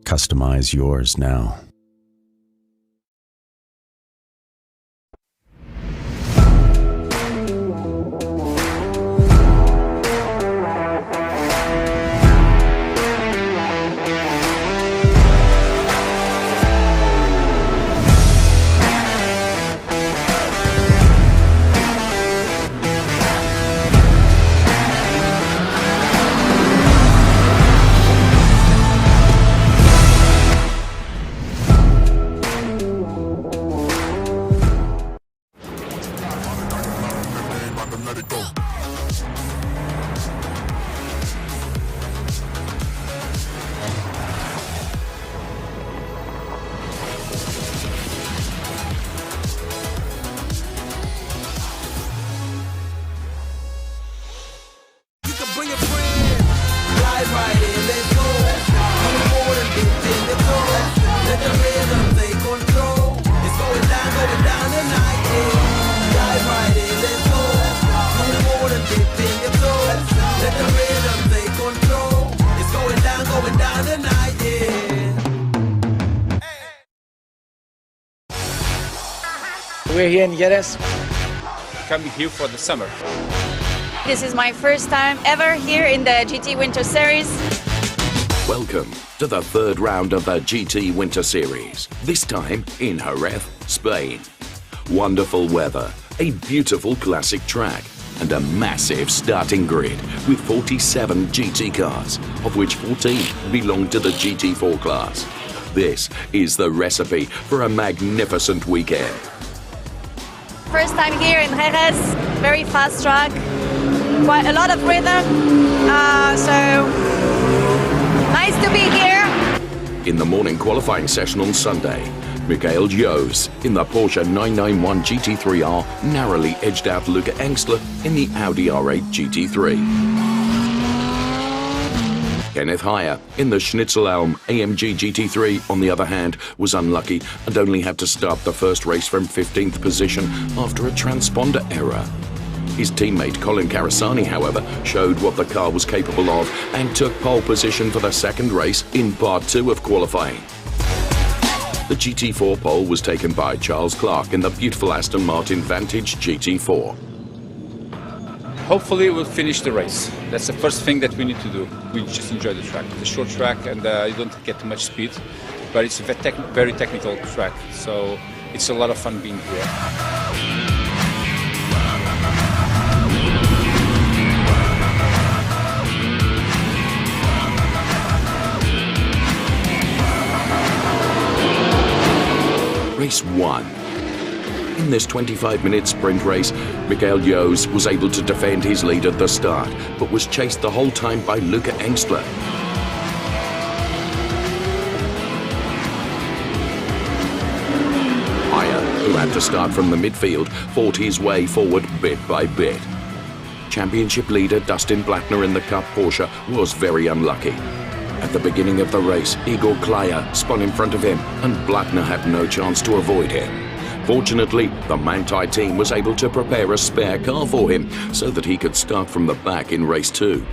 Customize yours now. We're here in Jerez. Coming here for the summer. This is my first time ever here in the GT Winter Series. Welcome to the third round of the GT Winter Series, this time in Jerez, Spain. Wonderful weather, a beautiful classic track, and a massive starting grid with 47 GT cars, of which 14 belong to the GT4 class. This is the recipe for a magnificent weekend. First time here in Jerez, very fast track, quite a lot of rhythm, so nice to be here. In the morning qualifying session on Sunday, Michael Jose in the Porsche 991 GT3R narrowly edged out Luca Engstler in the Audi R8 GT3. Kenneth Heyer in the Schnitzelhelm AMG GT3, on the other hand, was unlucky and only had to start the first race from 15th position after a transponder error. His teammate Colin Carasani, however, showed what the car was capable of and took pole position for the second race in part 2 of qualifying. The GT4 pole was taken by Charles Clark in the beautiful Aston Martin Vantage GT4. Hopefully we'll finish the race. That's the first thing that we need to do. We just enjoy the track. It's a short track and you don't get too much speed, but it's a very technical track, so it's a lot of fun being here. Race 1. In this 25-minute sprint race, Michael Jose was able to defend his lead at the start, but was chased the whole time by Luca Engstler. Heyer, who had to start from the midfield, fought his way forward bit by bit. Championship leader Dustin Blattner in the Cup Porsche was very unlucky. At the beginning of the race, Igor Klaya spun in front of him, and Blattner had no chance to avoid him. Fortunately, the Manthey team was able to prepare a spare car for him so that he could start from the back in race 2.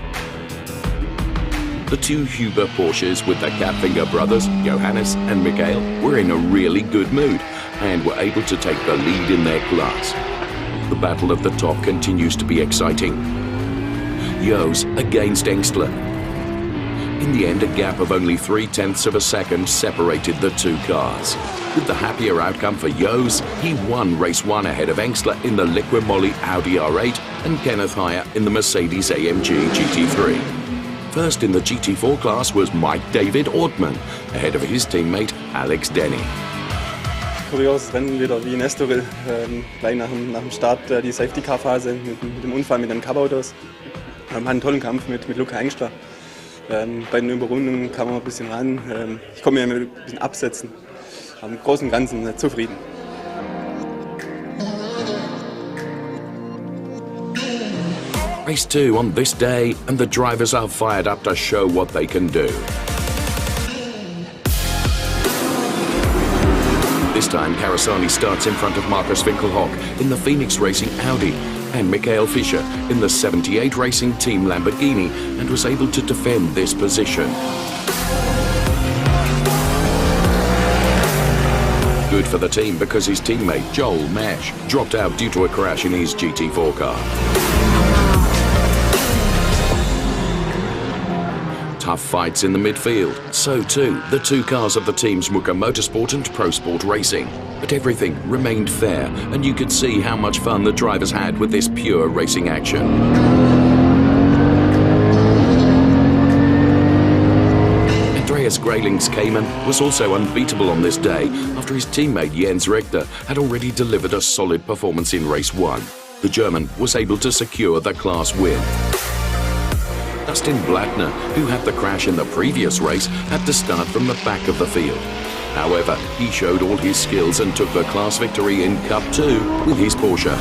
The two Huber Porsches with the Kapfinger brothers, Johannes and Michael, were in a really good mood and were able to take the lead in their class. The battle at the top continues to be exciting. Jose against Engstler. In the end, a gap of only 0.3 of a second separated the two cars. With the happier outcome for Jose, he won race 1 ahead of Engstler in the Liqui Moly Audi R8 and Kenneth Heyer in the Mercedes AMG GT3. First in the GT4 class was Mike David Ortmann, ahead of his teammate Alex Denny. Kurioses Rennen wieder wie in Estoril, gleich nach dem Start die Safety-Car-Phase mit dem Unfall mit den Cup-Autos. Wir hatten einen tollen Kampf mit Luca Engstler. Bei den Überrundungen kam man ein bisschen ran. Ich konnte mir ein bisschen absetzen. im Großen und Ganzen zufrieden. Race 2 on this day, and the drivers are fired up to show what they can do. This time, Carasani starts in front of Markus Winkelhock in the Phoenix Racing Audi and Michael Fischer in the 78 Racing Team Lamborghini, and was able to defend this position. Good for the team because his teammate Joel Mesh dropped out due to a crash in his GT4 car. Tough fights in the midfield. So too, the two cars of the teams Muka Motorsport and Pro Sport Racing. But everything remained fair, and you could see how much fun the drivers had with this pure racing action. Andreas Greyling's Cayman was also unbeatable on this day after his teammate Jens Richter had already delivered a solid performance in race 1. The German was able to secure the class win. Dustin Blattner, who had the crash in the previous race, had to start from the back of the field. However, he showed all his skills and took the class victory in Cup 2 with his Porsche.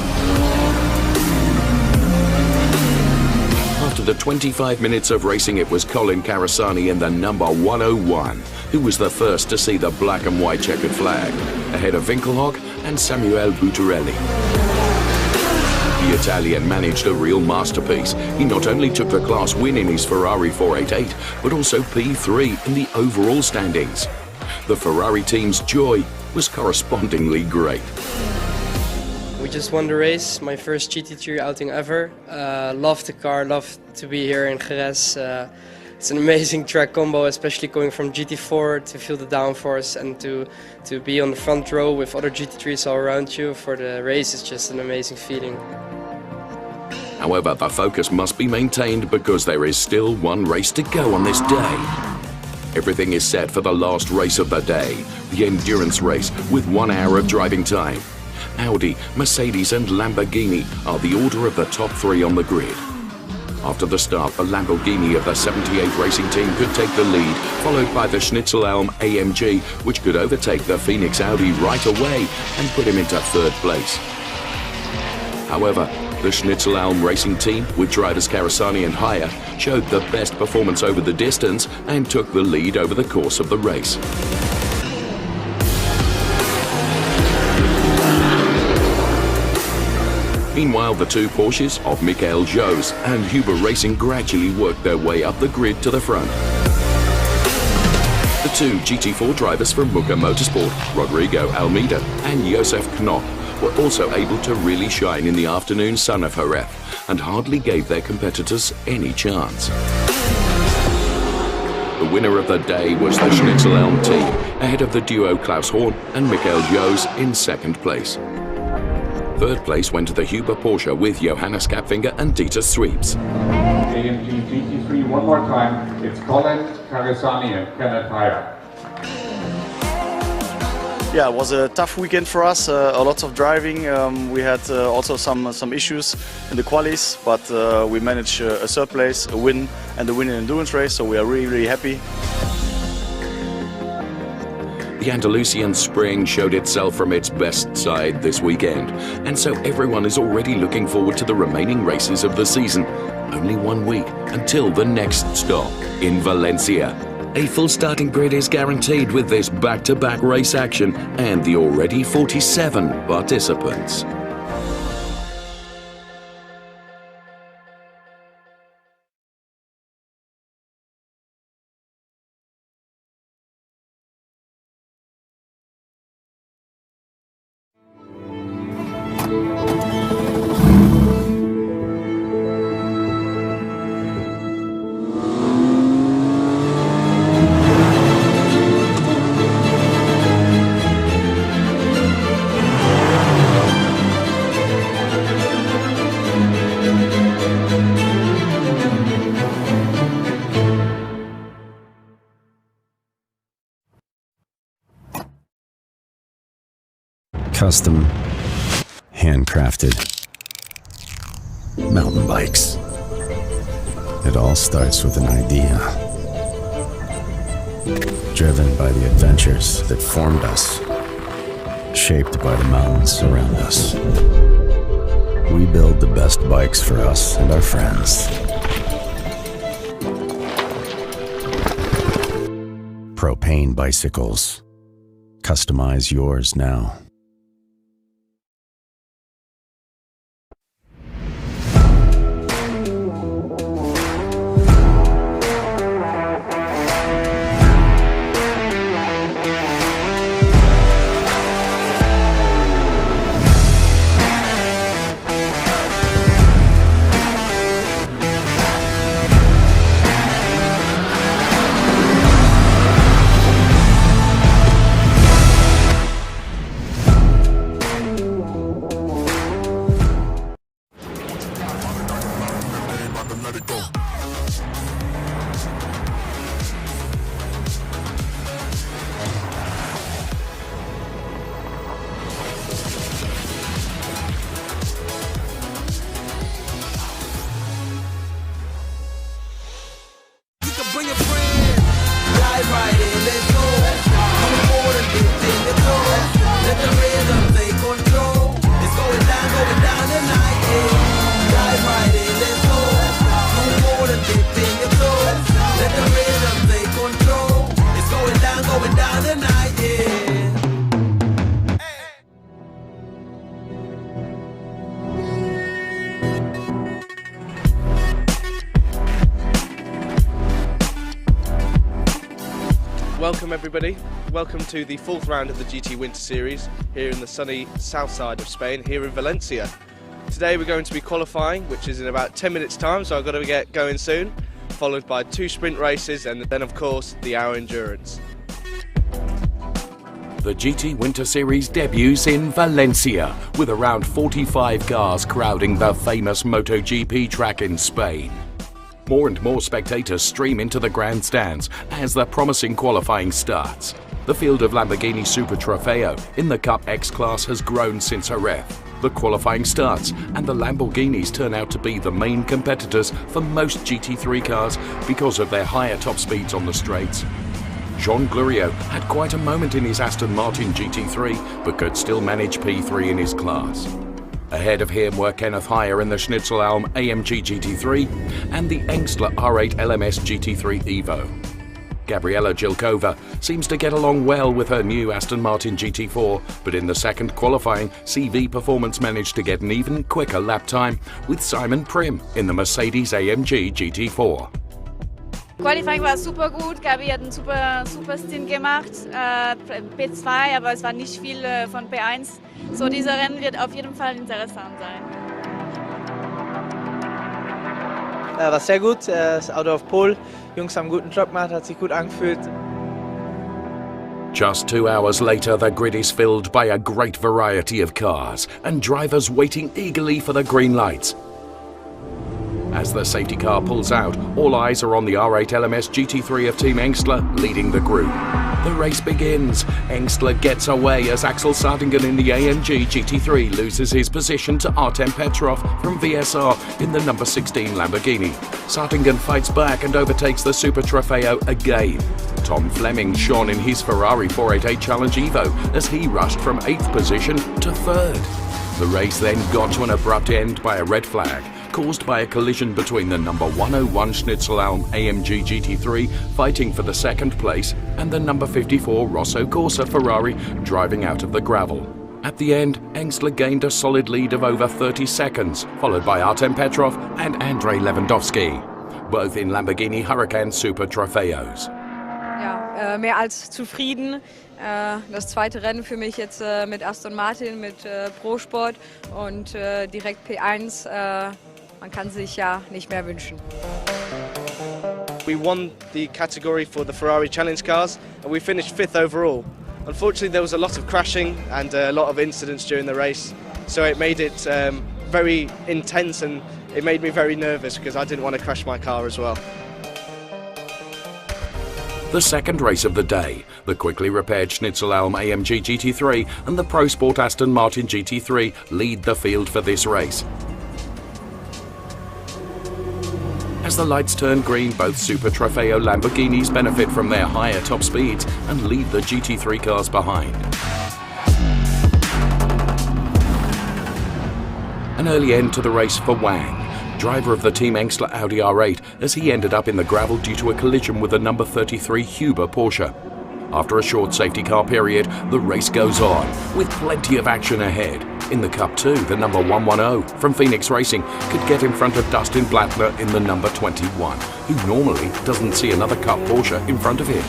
After the 25 minutes of racing, it was Colin Carasani in the number 101, who was the first to see the black and white checkered flag, ahead of Winkelhock and Samuel Buttarelli. The Italian managed a real masterpiece. He not only took the class win in his Ferrari 488, but also P3 in the overall standings. The Ferrari team's joy was correspondingly great. We just won the race, my first GT3 outing ever. Love the car, love to be here in Jerez. It's an amazing track combo, especially going from GT4 to feel the downforce and to be on the front row with other GT3s all around you for the race is just an amazing feeling. However, the focus must be maintained because there is still one race to go on this day. Everything is set for the last race of the day, the endurance race with 1 hour of driving time. Audi, Mercedes and Lamborghini are the order of the top 3 on the grid. After the start, the Lamborghini of the 78 Racing Team could take the lead, followed by the Schnitzelhelm AMG, which could overtake the Phoenix Audi right away and put him into 3rd place. However, the Schnitzelhelm Racing Team, with drivers Carasani and Haya, showed the best performance over the distance and took the lead over the course of the race. Meanwhile, the two Porsches of Michael Joos and Huber Racing gradually worked their way up the grid to the front. The two GT4 drivers from Muka Motorsport, Rodrigo Almeida and Josef Knopp, were also able to really shine in the afternoon sun of Jerez and hardly gave their competitors any chance. The winner of the day was the Schnitzelhelm team, ahead of the duo Klaus Horn and Michael Joos in 2nd place. 3rd place went to the Huber Porsche with Johannes Kapfinger and Dieter Sweeps. AMG GT3 one more time. It's Colin Carasani and Kenneth Haya. Yeah, it was a tough weekend for us. A lot of driving. We had also some issues in the qualies, but we managed a 3rd place, a win, and a win in endurance race. So we are really happy. The Andalusian spring showed itself from its best side this weekend, and so everyone is already looking forward to the remaining races of the season. Only 1 week until the next stop in Valencia. A full starting grid is guaranteed with this back-to-back race action and the already 47 participants. Custom, handcrafted mountain bikes. It all starts with an idea, driven by the adventures that formed us shaped by the mountains around us. We build the best bikes for us and our friends. Propane bicycles. Customize yours now. Bring a friend, dive right in, let's go. Come forward and dip in the toe. Let the rhythm take control. It's going down tonight, yeah. Dive right in, let's go. Come forward and dip in the toe. Let the rhythm take control. It's going down tonight, yeah. Welcome everybody, welcome to the 4th round of the GT Winter Series here in the sunny south side of Spain, here in Valencia. Today we're going to be qualifying, which is in about 10 minutes time, so I've got to get going soon, followed by 2 sprint races and then of course the hour endurance. The GT Winter Series debuts in Valencia, with around 45 cars crowding the famous MotoGP track in Spain. More and more spectators stream into the grandstands as the promising qualifying starts. The field of Lamborghini Super Trofeo in the Cup X class has grown since Jerez. The qualifying starts and the Lamborghinis turn out to be the main competitors for most GT3 cars because of their higher top speeds on the straights. Jean Glorieux had quite a moment in his Aston Martin GT3 but could still manage P3 in his class. Ahead of him were Kenneth Heyer in the Schnitzelalm AMG GT3 and the Engstler R8 LMS GT3 Evo. Gabriela Jilkova seems to get along well with her new Aston Martin GT4, but in the second qualifying, CV Performance managed to get an even quicker lap time with Simon Prim in the Mercedes AMG GT4. Qualifying war super gut, Gabi hat einen super Stint gemacht, P2, aber es war nicht viel von P1. So, dieser Rennen wird auf jeden Fall interessant sein. War sehr gut, das Auto auf Pole, Jungs haben einen guten Job gemacht, hat sich gut angefühlt. Just 2 hours later, the grid is filled by a great variety of cars and drivers waiting eagerly for the green lights. As the safety car pulls out, all eyes are on the R8 LMS GT3 of Team Engstler leading the group. The race begins. Engstler gets away as Axel Sardingen in the AMG GT3 loses his position to Artem Petrov from VSR in the number 16 Lamborghini. Sardingen fights back and overtakes the Super Trofeo again. Tom Fleming shone in his Ferrari 488 Challenge Evo as he rushed from 8th position to 3rd. The race then got to an abrupt end by a red flag, caused by a collision between the number 101 Schnitzelalm AMG GT3 fighting for the 2nd place and the number 54 Rosso Corsa Ferrari driving out of the gravel. At the end, Engstler gained a solid lead of over 30 seconds, followed by Artem Petrov and Andrei Lewandowski, both in Lamborghini Huracan Super Trofeos. Ja, mehr als zufrieden. Das zweite Rennen für mich jetzt mit Aston Martin, mit Pro Sport und direkt P1. Man kann sich ja nicht mehr wünschen. We won the category for the Ferrari Challenge cars and we finished 5th overall. Unfortunately there was a lot of crashing and a lot of incidents during the race, so it made it very intense and it made me very nervous because I didn't want to crash my car as well. The second race of the day, the quickly repaired Schnitzelalm AMG GT3 and the Pro Sport Aston Martin GT3 lead the field for this race. As the lights turn green, both Super Trofeo Lamborghinis benefit from their higher top speeds and leave the GT3 cars behind. An early end to the race for Wang, driver of the Team Engstler Audi R8, as he ended up in the gravel due to a collision with the number 33 Huber Porsche. After a short safety car period, the race goes on, with plenty of action ahead. In the Cup 2, the number 110 from Phoenix Racing could get in front of Dustin Blattner in the number 21, who normally doesn't see another Cup Porsche in front of him.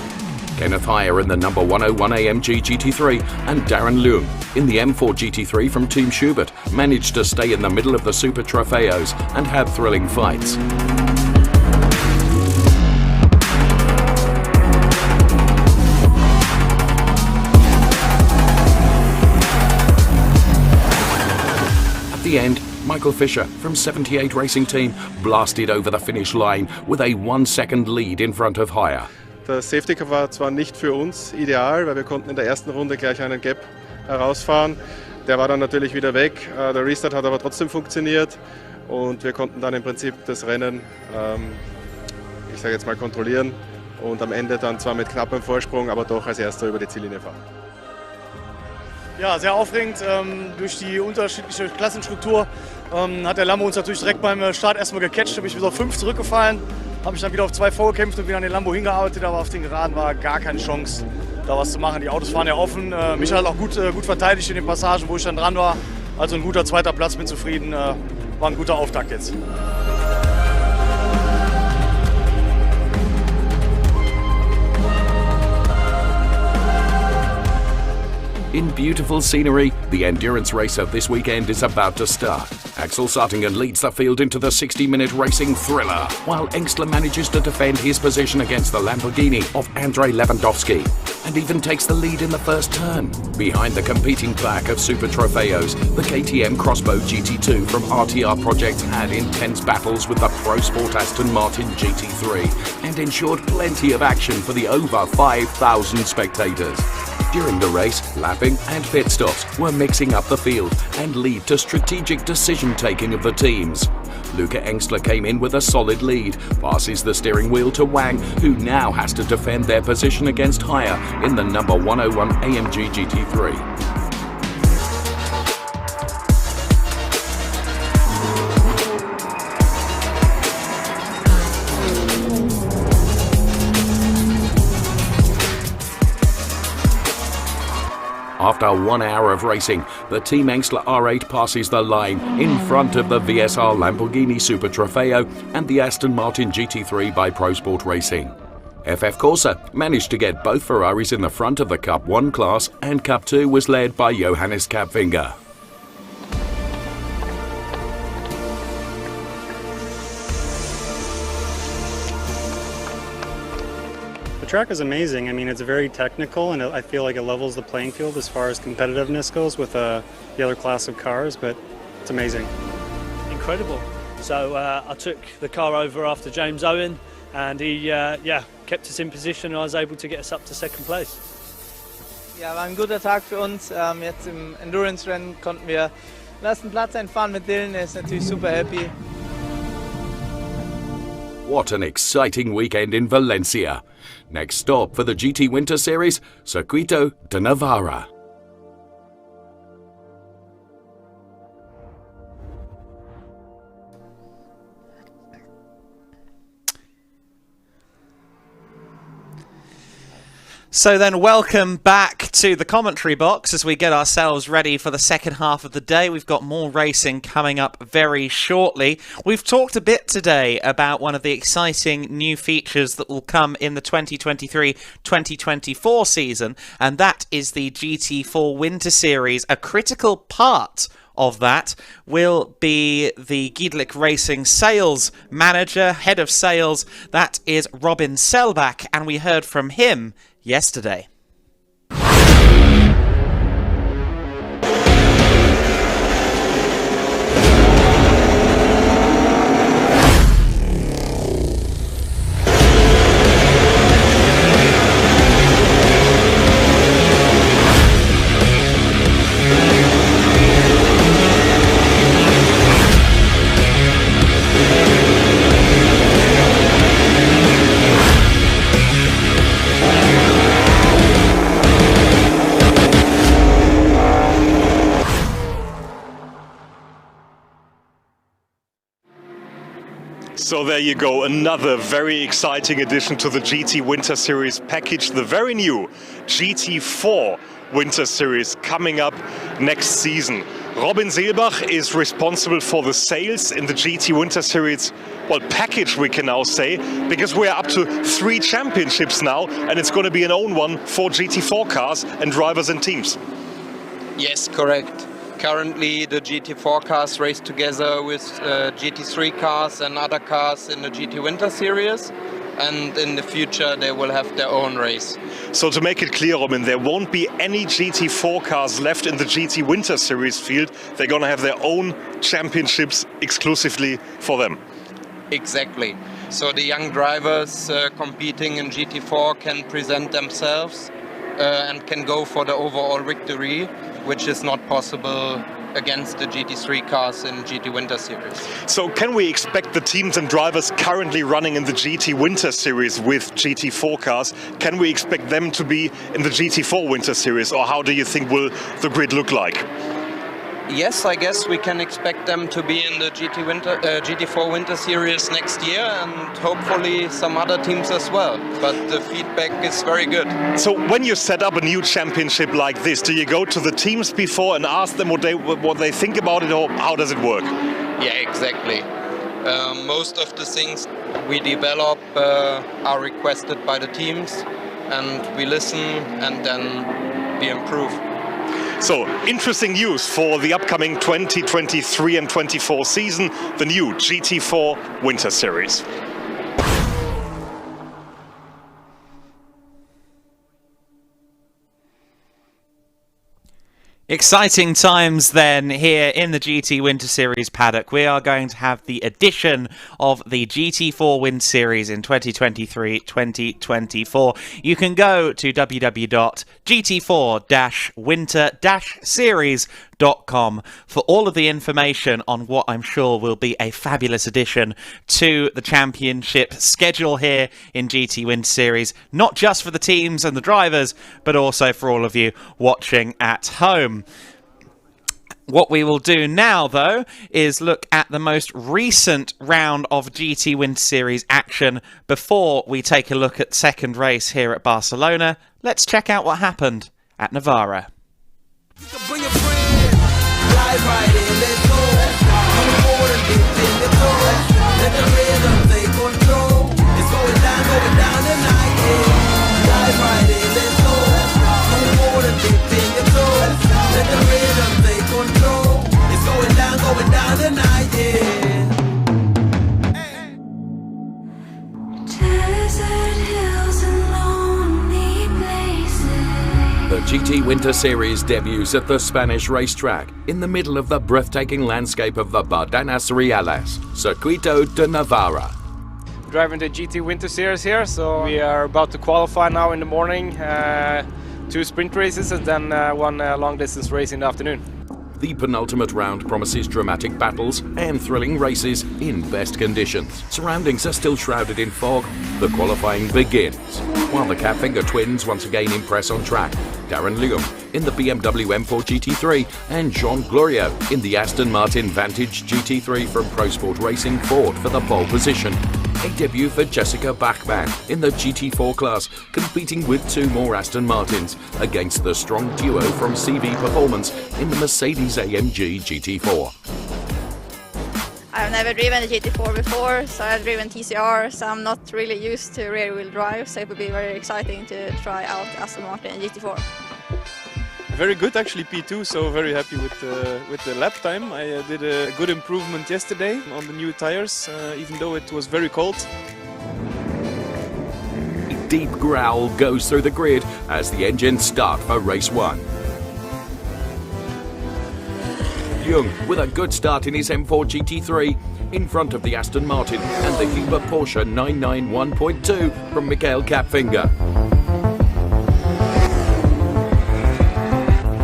Kenneth Heyer in the number 101 AMG GT3 and Darren Leung in the M4 GT3 from Team Schubert managed to stay in the middle of the Super Trofeos and had thrilling fights. At the end, Michael Fischer from 78 Racing Team blasted over the finish line with a 1-second lead in front of Heyer. Der Safety Car war zwar nicht für uns ideal, weil wir konnten in der ersten Runde gleich einen Gap herausfahren. Der war dann natürlich wieder weg. Der Restart hat aber trotzdem funktioniert und wir konnten dann im Prinzip das Rennen, ich sage jetzt mal, kontrollieren und am Ende dann zwar mit knappem Vorsprung, aber doch als Erster über die Ziellinie fahren. Ja, sehr aufregend. Durch die unterschiedliche Klassenstruktur hat der Lambo uns natürlich direkt beim Start erstmal gecatcht. Da bin ich bis auf 5 zurückgefallen, habe mich dann wieder auf 2 vorgekämpft und wieder an den Lambo hingearbeitet, aber auf den Geraden war gar keine Chance, da was zu machen. Die Autos fahren ja offen. Mich hat auch gut verteidigt in den Passagen, wo ich dann dran war. Also ein guter 2. Platz, bin zufrieden. War ein guter Auftakt jetzt. In beautiful scenery, the endurance race of this weekend is about to start. Axel Sartingen leads the field into the 60-minute racing thriller, while Engstler manages to defend his position against the Lamborghini of Andrei Lewandowski, and even takes the lead in the first turn. Behind the competing pack of Super Trofeos, the KTM Crossbow GT2 from RTR Projects had intense battles with the Pro Sport Aston Martin GT3 and ensured plenty of action for the over 5,000 spectators. During the race, lapping and pit stops were mixing up the field and lead to strategic decision-taking of the teams. Luca Engstler came in with a solid lead, passes the steering wheel to Wang, who now has to defend their position against Heyer in the number 101 AMG GT3. After 1 hour of racing, the Team Engstler R8 passes the line in front of the VSR Lamborghini Super Trofeo and the Aston Martin GT3 by Pro Sport Racing. FF Corsa managed to get both Ferraris in the front of the Cup 1 class, and Cup 2 was led by Johannes Kapfinger. The track is amazing. I mean, it's very technical, and I feel like it levels the playing field as far as competitiveness goes with the other class of cars, but it's amazing. Incredible. So I took the car over after James Owen, and he kept us in position, and I was able to get us up to 2nd place. Ja, war ein guter Tag für uns. Jetzt im Endurance-Rennen konnten wir den ersten Platz einfahren mit Dylan. Er ist natürlich super happy. What an exciting weekend in Valencia. Next stop for the GT Winter Series, Circuito de Navarra. So then welcome back to the commentary box as we get ourselves ready for the second half of the day. We've got more racing coming up very shortly. We've talked a bit today about one of the exciting new features that will come in the 2023-2024 season, and that is the GT4 Winter Series. A critical part of that will be the Giedlick Racing sales manager, head of sales. That is Robin Selbach, and we heard from him yesterday. So there you go, another very exciting addition to the GT Winter Series package, the very new GT4 Winter Series coming up next season. Robin Seelbach is responsible for the sales in the GT Winter Series, well, package we can now say, because we're up to 3 championships now, and it's going to be an own one for GT4 cars and drivers and teams. Yes, correct. Currently the GT4 cars race together with GT3 cars and other cars in the GT Winter Series, and in the future they will have their own race. So to make it clear, Robin, there won't be any GT4 cars left in the GT Winter Series field. They're going to have their own championships exclusively for them. Exactly. So the young drivers competing in GT4 can present themselves and can go for the overall victory, which is not possible against the GT3 cars in GT Winter Series. So can we expect the teams and drivers currently running in the GT Winter Series with GT4 cars, can we expect them to be in the GT4 Winter Series, or how do you think will the grid look like? Yes, I guess we can expect them to be in the GT4 Winter Series next year, and hopefully some other teams as well. But the feedback is very good. So when you set up a new championship like this, do you go to the teams before and ask them what they think about it, or how does it work? Yeah, exactly. Most of the things we develop are requested by the teams, and we listen and then we improve. So, interesting news for the upcoming 2023 and 24 season, the new GT4 Winter Series. Exciting times then here in the GT Winter Series paddock. We are going to have the addition of the GT4 Winter Series in 2023-2024. You can go to www.gt4-winter-series.com for all of the information on what I'm sure will be a fabulous addition to the championship schedule here in GT Winter Series, not just for the teams and the drivers, but also for all of you watching at home. What we will do now, though, is look at the most recent round of GT Winter Series action before we take a look at second race here at Barcelona. Let's check out what happened at Navarra. Bring a friend, dive right in, let's go. Come forward and get in the door. Let the rhythm take control. It's going down tonight, yeah. Dive right in, let's go. Come forward and get in the door. Let the rhythm take control. It's going down tonight, yeah. Desert hills and lonely places. The GT Winter Series debuts at the Spanish racetrack in the middle of the breathtaking landscape of the Bardenas Reales, Circuito de Navarra. Driving the GT Winter Series here, so we are about to qualify now in the morning, 2 sprint races and then 1 long distance race in the afternoon. The penultimate round promises dramatic battles and thrilling races in best conditions. Surroundings are still shrouded in fog. The qualifying begins. While the Capfinger twins once again impress on track, Darren Leung in the BMW M4 GT3 and Jean Glorieux in the Aston Martin Vantage GT3 from Pro Sport Racing fought for the pole position. A debut for Jessica Bachmann in the GT4 class, competing with 2 more Aston Martins against the strong duo from CV Performance in the Mercedes-AMG GT4. I've never driven a GT4 before, so I've driven TCR, so I'm not really used to rear-wheel drive, so it would be very exciting to try out Aston Martin GT4. Very good, actually, P2, so very happy with the lap time. I did a good improvement yesterday on the new tires, even though it was very cold. A deep growl goes through the grid as the engines start for race 1. Leung with a good start in his M4 GT3 in front of the Aston Martin and the Huber Porsche 991.2 from Michael Kapfinger.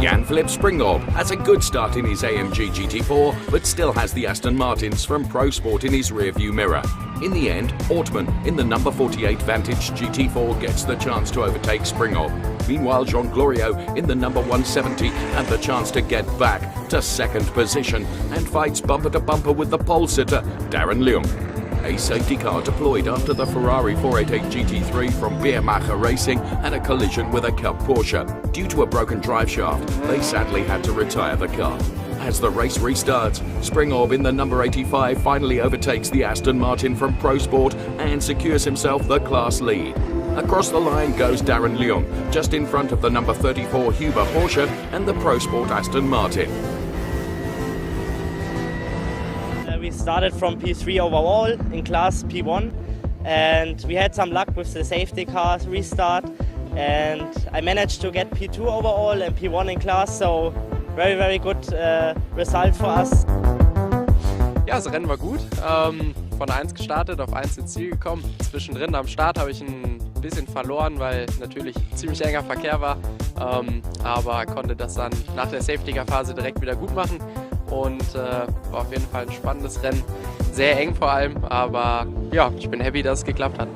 Jan-Philipp Springorb has a good start in his AMG GT4, but still has the Aston Martins from Pro Sport in his rearview mirror. In the end, Ortmann in the number 48 Vantage GT4 gets the chance to overtake Springorb. Meanwhile, Jean Glorieux in the number 170 had the chance to get back to second position and fights bumper to bumper with the pole sitter, Darren Leung. A safety car deployed after the Ferrari 488 GT3 from Biermacher Racing had a collision with a Cup Porsche. Due to a broken drive shaft, they sadly had to retire the car. As the race restarts, Springorb in the number 85 finally overtakes the Aston Martin from Pro Sport and secures himself the class lead. Across the line goes Darren Leung, just in front of the number 34 Huber Porsche and the Pro Sport Aston Martin. We started from P3 overall in class P1, and we had some luck with the safety car restart, and I managed to get P2 overall and P1 in class, so very, very good result for us. Ja, das Rennen war gut. Von 1 gestartet, auf 1 ins Ziel gekommen. Zwischendrin am Start habe ich ein bisschen verloren, weil natürlich ziemlich enger Verkehr war. Aber konnte das dann nach der Safety-Car-Phase direkt wieder gut machen. Und war auf jeden Fall ein spannendes Rennen. Sehr eng vor allem, aber ja, ich bin happy, dass es geklappt hat.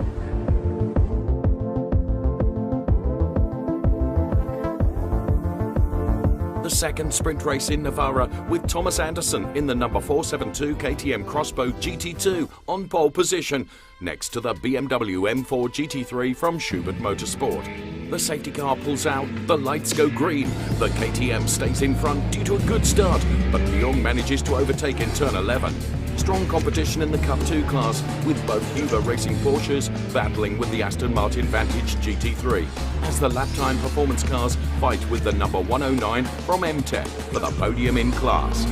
The second sprint race in Navarra with Thomas Anderson in the number 472 KTM Crossbow GT2 on pole position next to the BMW M4 GT3 from Schubert Motorsport. The safety car pulls out, the lights go green, the KTM stays in front due to a good start, but Leung manages to overtake in turn 11. Strong competition in the Cup 2 class, with both Huber Racing Porsches battling with the Aston Martin Vantage GT3, as the lap time performance cars fight with the number 109 from MTech for the podium in class.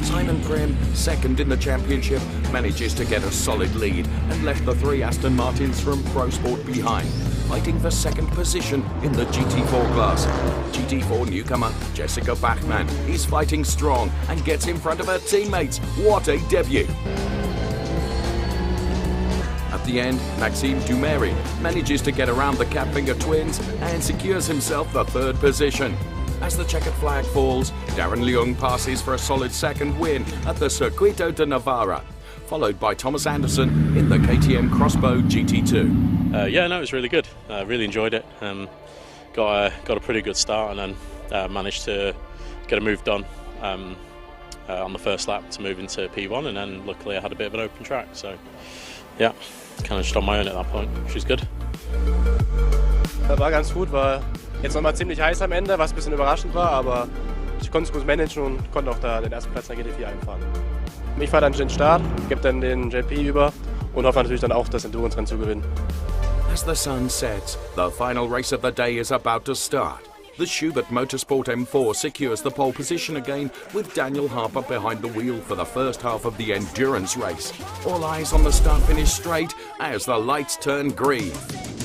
Simon Prim, second in the championship, manages to get a solid lead and left the 3 Aston Martins from Pro Sport behind, fighting for second position in the GT4 class. GT4 newcomer Jessica Bachmann is fighting strong and gets in front of her teammates. What a debut! At the end, Maxime Dumery manages to get around the Capfinger twins and secures himself the 3rd position. As the checkered flag falls, Darren Leung passes for a solid second win at the Circuito de Navarra, followed by Thomas Anderson in the KTM Crossbow GT2. Yeah, no, it was really good. Really enjoyed it. Got a pretty good start, and then managed to get a move done on the first lap to move into P1, and then luckily I had a bit of an open track. So yeah, kind of just on my own at that point, which is good. War ganz gut, war jetzt nochmal ziemlich heiß am Ende, was ein bisschen überraschend war, aber ich konnte es gut managen und konnte auch da den ersten Platz in der GT4 einfahren. Ich fahre dann den Start, gebe dann den JP über und hoffe natürlich dann auch, das Endurance-Rennen zu gewinnen. As the sun sets, the final race of the day is about to start. The Schubert Motorsport M4 secures the pole position again, with Daniel Harper behind the wheel for the first half of the endurance race. All eyes on the start-finish straight as the lights turn green.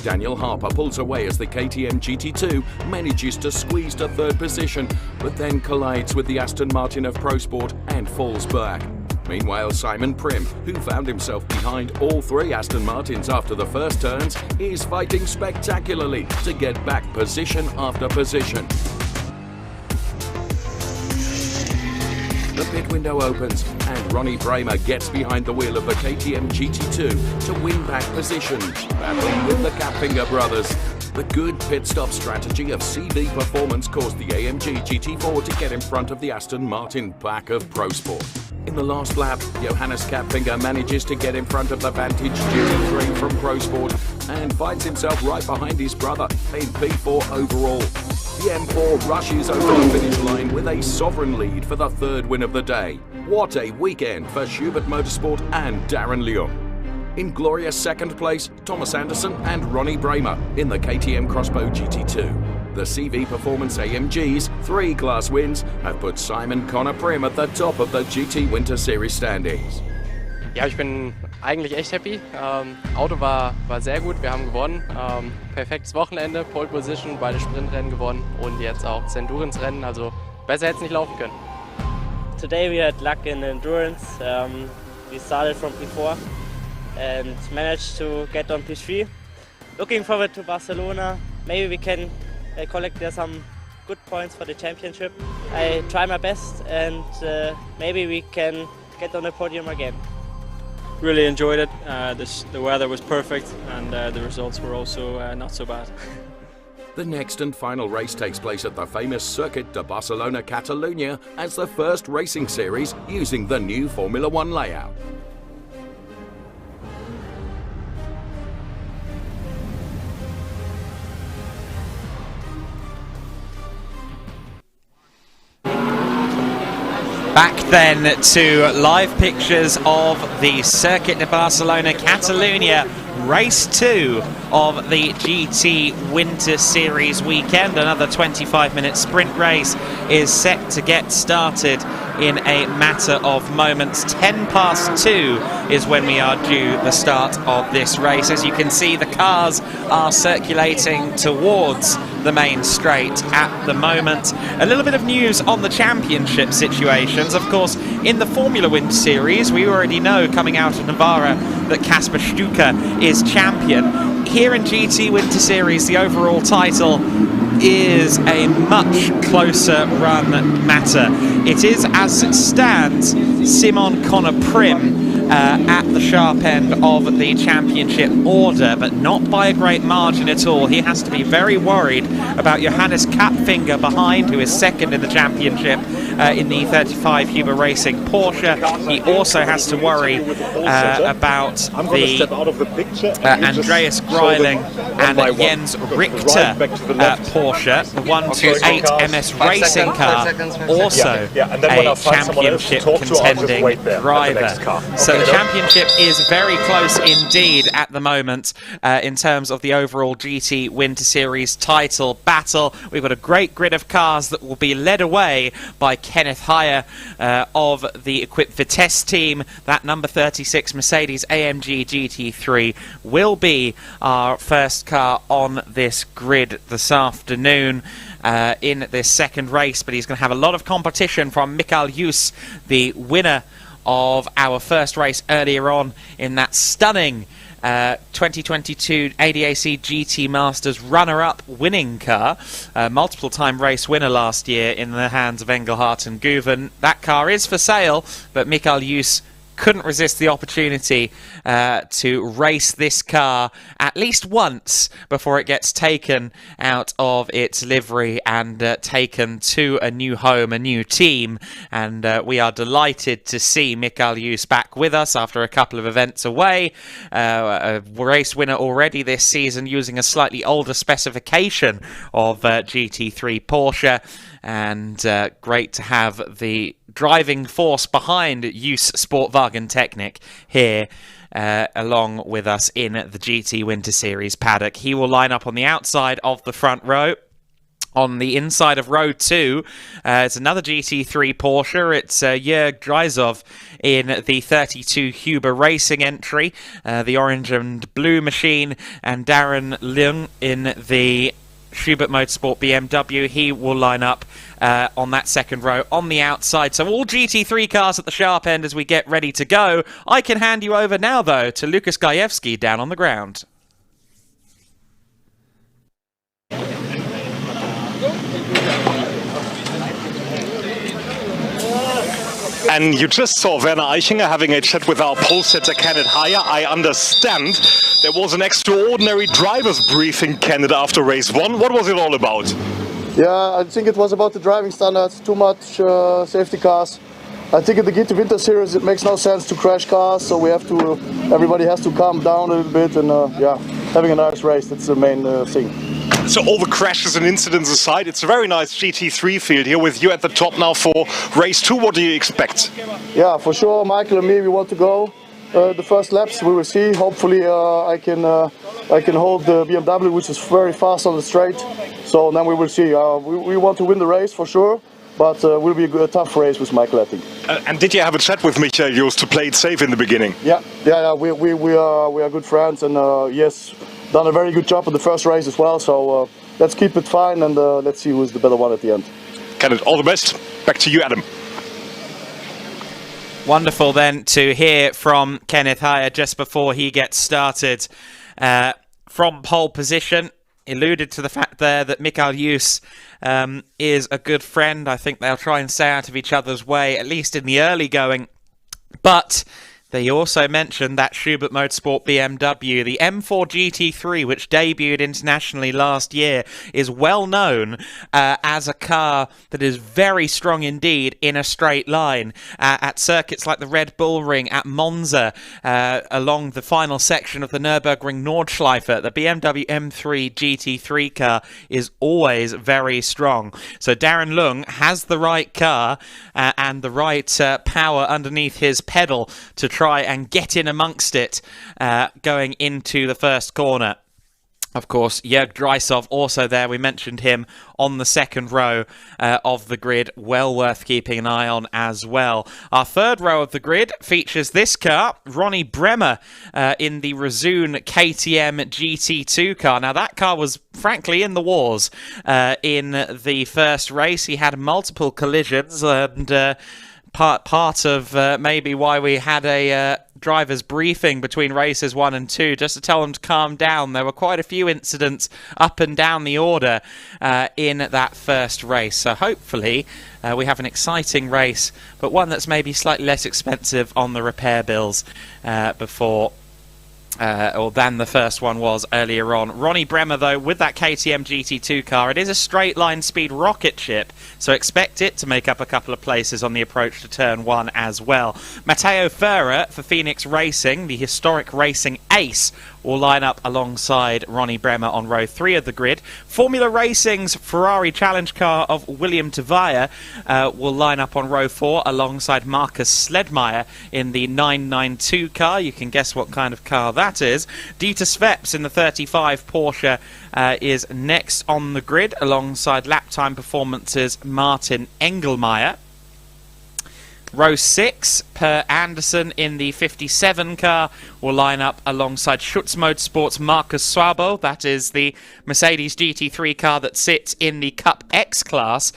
Daniel Harper pulls away as the KTM GT2 manages to squeeze to 3rd position, but then collides with the Aston Martin of Pro Sport and falls back. Meanwhile, Simon Prim, who found himself behind all 3 Aston Martins after the first turns, is fighting spectacularly to get back position after position. The pit window opens and Ronnie Bramer gets behind the wheel of the KTM GT2 to win back positions, battling with the Capfinger brothers. The good pit stop strategy of CV Performance caused the AMG GT4 to get in front of the Aston Martin back of Pro Sport. In the last lap, Johannes Capfinger manages to get in front of the Vantage GT3 from Pro Sport and finds himself right behind his brother in P4 overall. The M4 rushes over the finish line with a sovereign lead for the 3rd win of the day. What a weekend for Schubert Motorsport and Darren Leung. In glorious 2nd place, Thomas Anderson and Ronnie Bramer in the KTM Crossbow GT2. The CV Performance AMG's 3 class wins have put Simon Connor Prim at the top of the GT Winter Series standings. Ja, ich bin eigentlich echt happy. Auto war sehr gut, wir haben gewonnen. Perfektes Wochenende, Pole Position, beide Sprintrennen gewonnen und jetzt auch das Endurance-Rennen, also besser hätte es nicht laufen können. Today we had luck in endurance. We started from P4 and managed to get on P3. Looking forward to Barcelona. Maybe we can collect there some good points for the championship. I try my best and maybe we can get on the podium again. Really enjoyed it. The weather was perfect and the results were also not so bad. The next and final race takes place at the famous Circuit de Barcelona, Catalunya, as the first racing series using the new Formula One layout. Back then to live pictures of the Circuit de Barcelona Catalunya Race 2 of the GT Winter Series weekend. Another 25-minute sprint race is set to get started in a matter of moments. 10 past 2 is when we are due the start of this race. As you can see, the cars are circulating towards the main straight at the moment. A little bit of news on the championship situations. Of course, in the Formula Winter Series, we already know coming out of Navarra that Kasper Stuka is champion. Here in GT Winter Series, the overall title is a much closer run matter. It is, as it stands, Simon Connor Prim at the sharp end of the championship order, but not by a great margin at all. He has to be very worried about Johannes Kapfinger behind, who is second in the championship in the 35 Huber Racing Porsche. He also has to worry about the Andreas Greiling and Jens Richter Porsche, the 128 MS Racing car, also a championship contending driver. So the championship is very close indeed at the moment in terms of the overall GT Winter Series title battle. We've got a great grid of cars that will be led away by Kenneth Heyer of the Equip Vitesse team. That number 36 Mercedes AMG GT3 will be our first car on this grid this afternoon in this second race, but he's going to have a lot of competition from Mikael Jus, the winner of our first race earlier on in that stunning 2022 ADAC GT Masters runner-up winning car, multiple-time race winner last year in the hands of Engelhardt and Guven. That car is for sale, but Mikael Jus couldn't resist the opportunity to race this car at least once before it gets taken out of its livery and taken to a new home, a new team. And we are delighted to see Mikael Jus back with us after a couple of events away. A race winner already this season using a slightly older specification of GT3 Porsche. And great to have the driving force behind Jus Sportwagen Technik here along with us in the GT Winter Series paddock. He will line up on the outside of the front row. On the inside of row 2, it's another GT3 Porsche. It's Jörg Dreisov in the 32 Huber Racing entry, the orange and blue machine, and Darren Leung in the Schubert Motorsport BMW. He will line up on that second row on the outside. So all GT3 cars at the sharp end as we get ready to go. I can hand you over now, though, to Lukas Gajewski down on the ground. And you just saw Werner Eichinger having a chat with our pole setter Kenneth Heyer. I understand there was an extraordinary driver's briefing, Kenneth, after race 1. What was it all about? Yeah, I think it was about the driving standards, too much safety cars. I think in the GT Winter Series it makes no sense to crash cars, so everybody has to calm down a little bit and yeah, having a nice race, that's the main thing. So all the crashes and incidents aside, it's a very nice GT3 field here with you at the top now for race 2. What do you expect? Yeah, for sure, Michael and me, we want to go the first laps. We will see. Hopefully I can hold the BMW, which is very fast on the straight. So then we will see. We want to win the race for sure, but it will be a tough race with Michael, I think. And did you have a chat with Michael Jus to play it safe in the beginning? Yeah. We are good friends, and yes, done a very good job in the first race as well. So let's keep it fine, and let's see who's the better one at the end. Kenneth, all the best. Back to you, Adam. Wonderful then to hear from Kenneth Heyer just before he gets started from pole position. Alluded to the fact there that Mikael Jus is a good friend. I think they'll try and stay out of each other's way, at least in the early going. But They also mentioned that Schubert Motorsport BMW, the M4 GT3, which debuted internationally last year, is well known as a car that is very strong indeed in a straight line. At circuits like the Red Bull Ring, at Monza, along the final section of the Nürburgring Nordschleife, the BMW M3 GT3 car is always very strong. So Darren Lung has the right car and the right power underneath his pedal to try and get in amongst it going into the first corner. Of course, Jörg Dreisov also there. We mentioned him on the second row of the grid. Well worth keeping an eye on as well. Our third row of the grid features this car, Ronnie Bremer, in the Resoon KTM GT2 car. Now, that car was, frankly, in the wars in the first race. He had multiple collisions and part of maybe why we had a driver's briefing between races 1 and 2, just to tell them to calm down. There were quite a few incidents up and down the order in that first race. So hopefully we have an exciting race, but one that's maybe slightly less expensive on the repair bills before or than the first one was earlier on. Ronnie Bremer, though, with that KTM GT2 car, it is a straight line speed rocket ship, so expect it to make up a couple of places on the approach to turn 1 as well. Matteo Ferrer for Phoenix Racing, the historic racing ace, will line up alongside Ronnie Bremer on row 3 of the grid. Formula Racing's Ferrari challenge car of William Tavaya will line up on row 4 alongside Marcus Sledmeier in the 992 car. You can guess what kind of car that is. Dieter Sveps in the 35 Porsche is next on the grid alongside lap time performances Martin Engelmeier. Row 6, Per Anderson in the 57 car will line up alongside Schutz Motorsport's Marcus Swabo. That is the Mercedes GT3 car that sits in the Cup X class.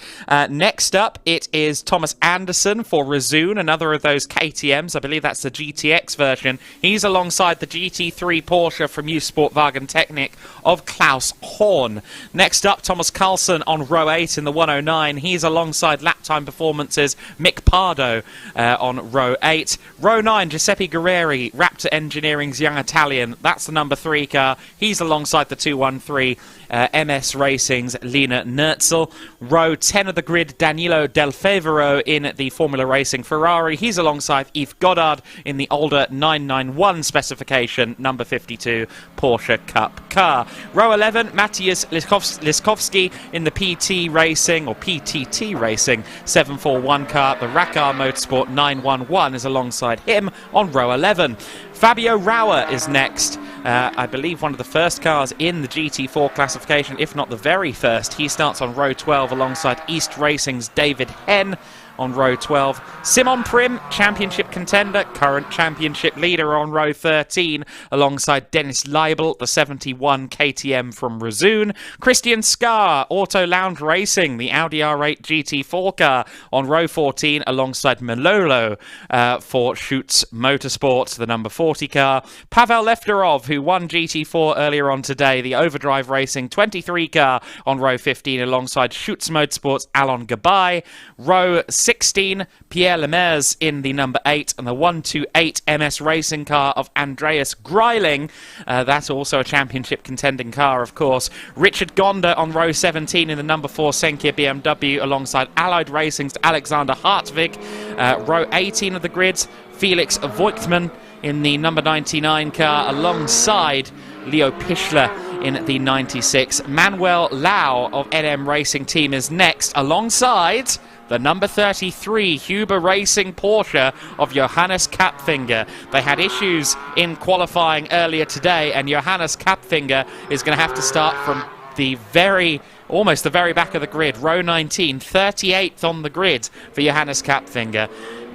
Next up, it is Thomas Anderson for Resoon, another of those KTMs. I believe that's the GTX version. He's alongside the GT3 Porsche from U Sportwagen Technik of Klaus Horn. Next up, Thomas Carlson on row 8 in the 109. He's alongside lap time performances Mick Pardo on row 8. Row 9, Giuseppe Guerrieri, Raptor Engineering's Young Italian. That's the number 3 car. He's alongside the 213 MS Racing's Lina Nertzel. Row 10 of the grid, Danilo Del Favero in the Formula Racing Ferrari. He's alongside Yves Goddard in the older 991 specification, number 52 Porsche Cup car. Row 11, Matthias Liskowski in the PT Racing, or PTT Racing 741 car. The Racar Motorsport 911 is alongside him on row 11. Fabio Rauer is next. I believe one of the first cars in the GT4 classification, if not the very first. He starts on row 12 alongside East Racing's David Henn on row 12. Simon Prim, championship contender, current championship leader on row 13, alongside Dennis Leibel, the 71 KTM from Resoon. Christian Scar, Auto Lounge Racing, the Audi R8 GT4 car on row 14, alongside Malolo for Schutz Motorsport, the number 40 car. Pavel Lefterov, who won GT4 earlier on today, the Overdrive Racing 23 car on row 15, alongside Schutz Motorsport's Alon Gabay. Row 16, Pierre Lemers in the number 8, and the 128 MS Racing car of Andreas Greiling. That's also a championship contending car, of course. Richard Gonda on row 17 in the number 4 Senkia BMW alongside Allied Racing's Alexander Hartwig. Row 18 of the grids, Felix Voigtman in the number 99 car alongside Leo Pichler in the 96. Manuel Lau of NM Racing Team is next alongside the number 33 Huber Racing Porsche of Johannes Kapfinger. They had issues in qualifying earlier today, and Johannes Kapfinger is going to have to start from the almost the very back of the grid. Row 19, 38th on the grid for Johannes Kapfinger.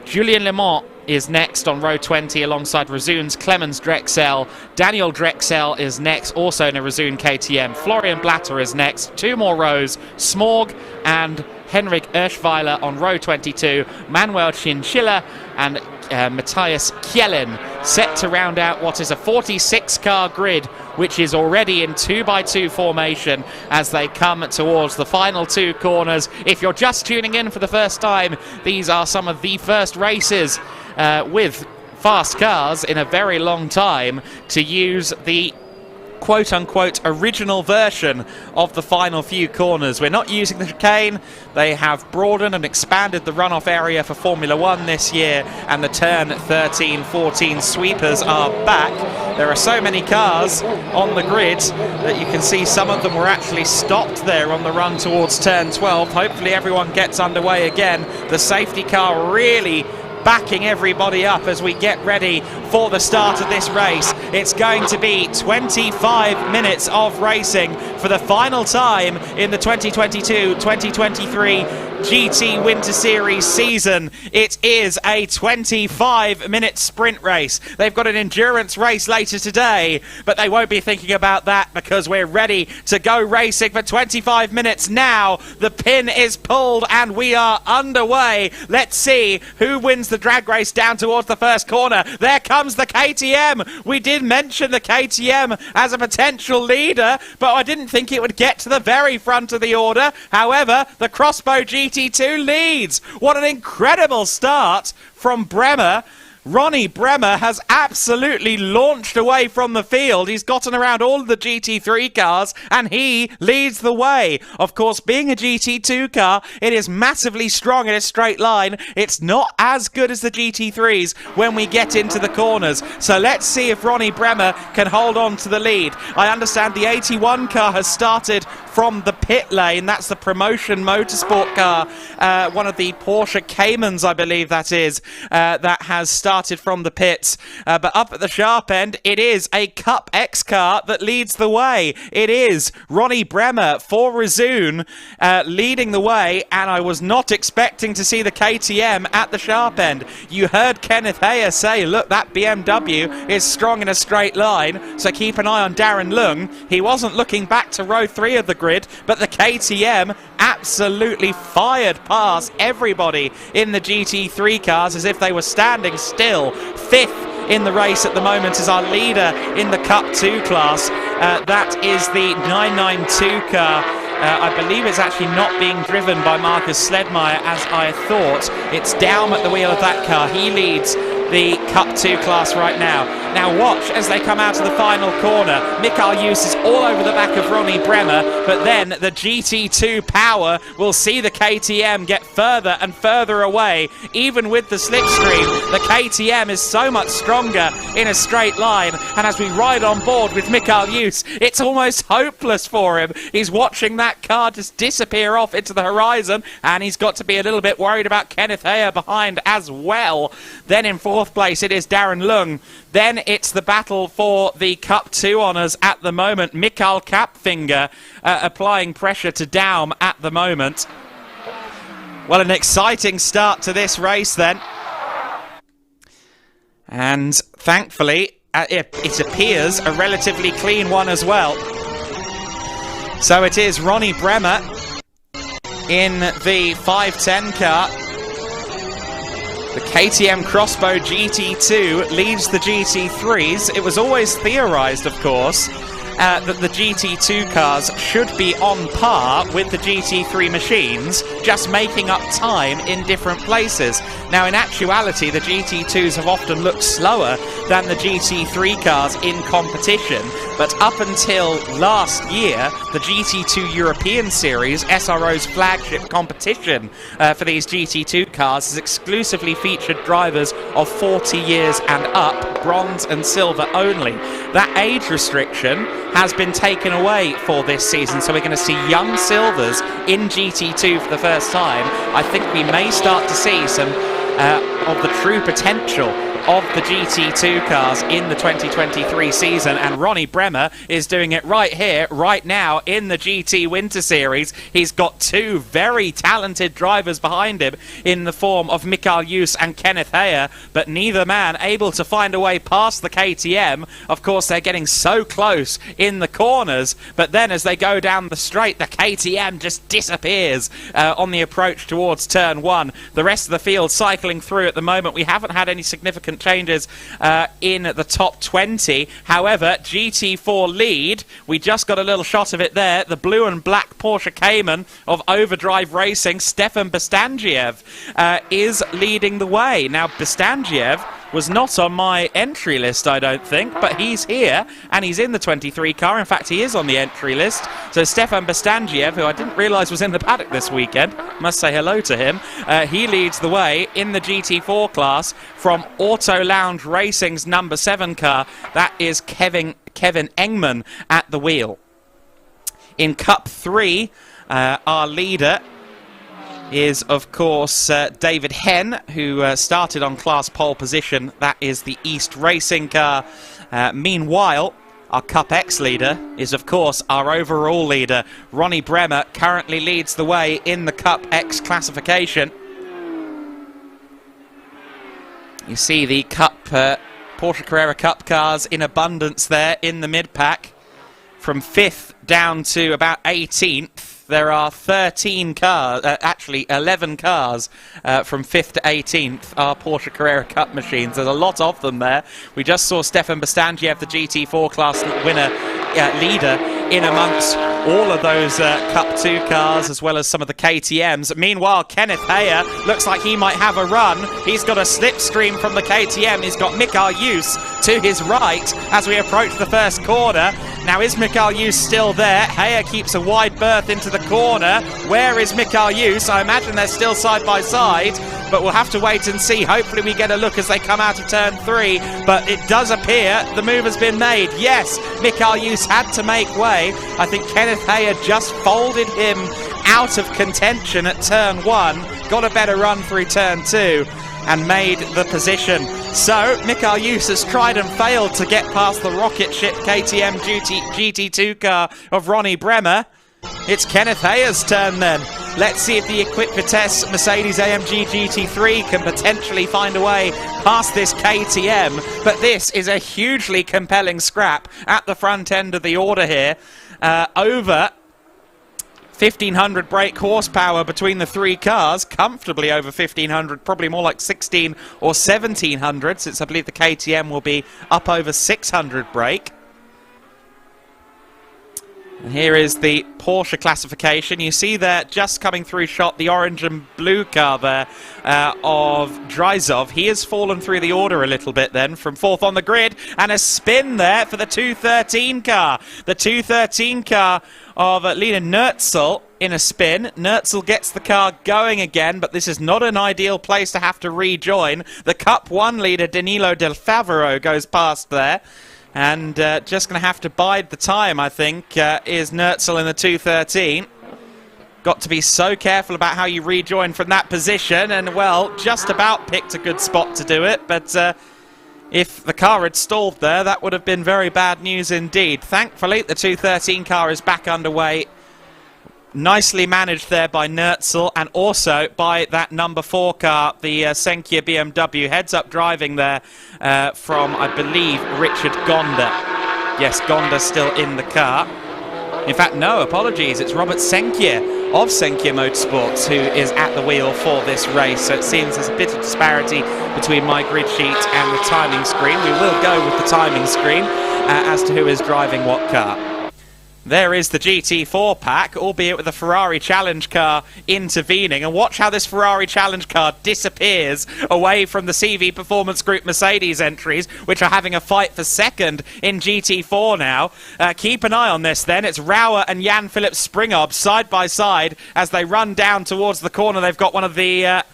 Julien Lemont is next on row 20 alongside Resoon's Clemens Drexel. Daniel Drexel is next, also in a Resoon KTM. Florian Blatter is next. 2 more rows, Smorg and Henrik Erschweiler on row 22. Manuel Chinchilla and Matthias Kjellin set to round out what is a 46-car grid, which is already in 2x2 formation as they come towards the final 2 corners. If you're just tuning in for the first time, these are some of the first races with fast cars in a very long time to use the quote-unquote original version of the final few corners. We're not using the chicane. They have broadened and expanded the runoff area for Formula 1 this year, and the turn 13, 14 sweepers are back. There are so many cars on the grid that you can see some of them were actually stopped there on the run towards turn 12. Hopefully everyone gets underway again. The safety car really backing everybody up as we get ready for the start of this race. It's going to be 25 minutes of racing for the final time in the 2022-2023 GT Winter Series season. It is a 25-minute sprint race. They've got an endurance race later today, but they won't be thinking about that because we're ready to go racing for 25 minutes now. The pin is pulled and we are underway. Let's see who wins the drag race down towards the first corner. There comes the KTM. We did mention the KTM as a potential leader, but I didn't think it would get to the very front of the order. However, the Crossbow GT2 leads. What an incredible start from Bremer. Ronnie Bremer has absolutely launched away from the field. He's gotten around all of the GT3 cars and he leads the way. Of course, being a GT2 car, it is massively strong in a straight line. It's not as good as the GT3s when we get into the corners. So let's see if Ronnie Bremer can hold on to the lead. I understand the 81 car has started from the pit lane. That's the promotion motorsport car, one of the Porsche Caymans, I believe that is, that has started from the pits. But up at the sharp end, it is a Cup X car that leads the way. It is Ronnie Bremer for Rezoon leading the way, and I was not expecting to see the KTM at the sharp end. You heard Kenneth Hayer say, look, that BMW is strong in a straight line, so keep an eye on Darren Lung. He wasn't looking back to row 3 of the grid, but the KTM absolutely fired past everybody in the GT3 cars as if they were standing still. Fifth in the race at the moment is our leader in the Cup 2 class. That is the 992 car. I believe it's actually not being driven by Marcus Sledmeier as I thought. It's Daum at the wheel of that car. He leads the Cup 2 class right now. Now watch as they come out of the final corner. Mikael Jus is all over the back of Ronnie Bremer, but then the GT2 power will see the KTM get further and further away. Even with the slipstream, the KTM is so much stronger in a straight line, and as we ride on board with Mikael Jus, it's almost hopeless for him. He's watching that car just disappear off into the horizon, and he's got to be a little bit worried about Kenneth Hayer behind as well. Then in fourth place it is Darren Lung. Then it's the battle for the Cup 2 honours at the moment. Mikael Kapfinger applying pressure to Daum at the moment. Well, an exciting start to this race then. And thankfully, it appears a relatively clean one as well. So it is Ronnie Bremer in the 510 car. The KTM Crossbow GT2 leads the GT3s. It was always theorised, of course, that the GT2 cars should be on par with the GT3 machines, just making up time in different places. Now, in actuality, the GT2s have often looked slower than the GT3 cars in competition, but up until last year, the GT2 European Series, SRO's flagship competition for these GT2 cars, has exclusively featured drivers of 40 years and up, bronze and silver only. That age restriction has been taken away for this season, so we're going to see young silvers in GT2 for the first time. I think we may start to see some of the true potential of the GT2 cars in the 2023 season, and Ronnie Bremer is doing it right here, right now in the GT Winter Series. He's got two very talented drivers behind him in the form of Mikael Jus and Kenneth Hayer, but neither man able to find a way past the KTM. Of course, they're getting so close in the corners, but then as they go down the straight, the KTM just disappears on the approach towards turn 1. The rest of the field cycling through at the moment. We haven't had any significant changes in the top 20. However, GT4 lead, we just got a little shot of it there, the blue and black Porsche Cayman of Overdrive Racing, Stefan Bastangiev, is leading the way. Now, Bastangiev was not on my entry list, I don't think, but he's here, and he's in the 23 car. In fact, he is on the entry list. So Stefan Bastangiev, who I didn't realise was in the paddock this weekend, must say hello to him. He leads the way in the GT4 class from Auto Lounge Racing's number 7 car. That is Kevin Engman at the wheel. In Cup 3, our leader is, of course, David Henn, who started on class pole position. That is the East Racing car. Meanwhile, our Cup X leader is, of course, our overall leader. Ronnie Bremer currently leads the way in the Cup X classification. You see the Porsche Carrera Cup cars in abundance there in the mid-pack. From 5th down to about 18th. There are 13 cars, actually 11 cars from 5th to 18th are Porsche Carrera Cup machines. There's a lot of them there. We just saw Stefan Bastangiev, the GT4 class winner, leader, in amongst all of those Cup 2 cars, as well as some of the KTMs. Meanwhile, Kenneth Hayer looks like he might have a run. He's got a slipstream from the KTM. He's got Mikael Jus to his right as we approach the first corner. Now, is Mikael Jus still there? Hayer keeps a wide berth into the corner. Where is Mikael Jus? I imagine they're still side by side, but we'll have to wait and see. Hopefully we get a look as they come out of turn 3, but it does appear the move has been made. Yes, Mikael Jus had to make way. I think Kenneth Hayer just folded him out of contention at turn 1, got a better run through turn 2, and made the position. So, Mikael Jus has tried and failed to get past the rocket ship KTM GT2 car of Ronnie Bremer. It's Kenneth Hayer's turn then. Let's see if the Equip Vitesse Mercedes-AMG GT3 can potentially find a way past this KTM. But this is a hugely compelling scrap at the front end of the order here. Over 1,500 brake horsepower between the 3 cars, comfortably over 1,500, probably more like 1,600 or 1,700, since I believe the KTM will be up over 600 brake. And here is the Porsche classification. You see there, just coming through shot, the orange and blue car there of Dryzov. He has fallen through the order a little bit then, from 4th on the grid, and a spin there for the 213 car. The 213 car of Lina Nertzel in a spin. Nertzel gets the car going again, but this is not an ideal place to have to rejoin. The Cup 1 leader, Danilo Del Favero, goes past there. And just going to have to bide the time, I think, is Nertzel in the 213. Got to be so careful about how you rejoin from that position. And, well, just about picked a good spot to do it. But if the car had stalled there, that would have been very bad news indeed. Thankfully, the 213 car is back underway. Nicely managed there by Nertzel, and also by that number 4 car, the Senkia BMW. Heads-up driving there from, I believe, Richard Gonda. Yes, Gonda still in the car. In fact, no, apologies. It's Robert Senkia of Senkia Motorsports who is at the wheel for this race. So it seems there's a bit of disparity between my grid sheet and the timing screen. We will go with the timing screen as to who is driving what car. There is the GT4 pack, albeit with a Ferrari Challenge car intervening. And watch how this Ferrari Challenge car disappears away from the CV Performance Group Mercedes entries, which are having a fight for second in GT4 now. Keep an eye on this then. It's Rauer and Jan-Philipp Springob side by side as they run down towards the corner. They've got one of the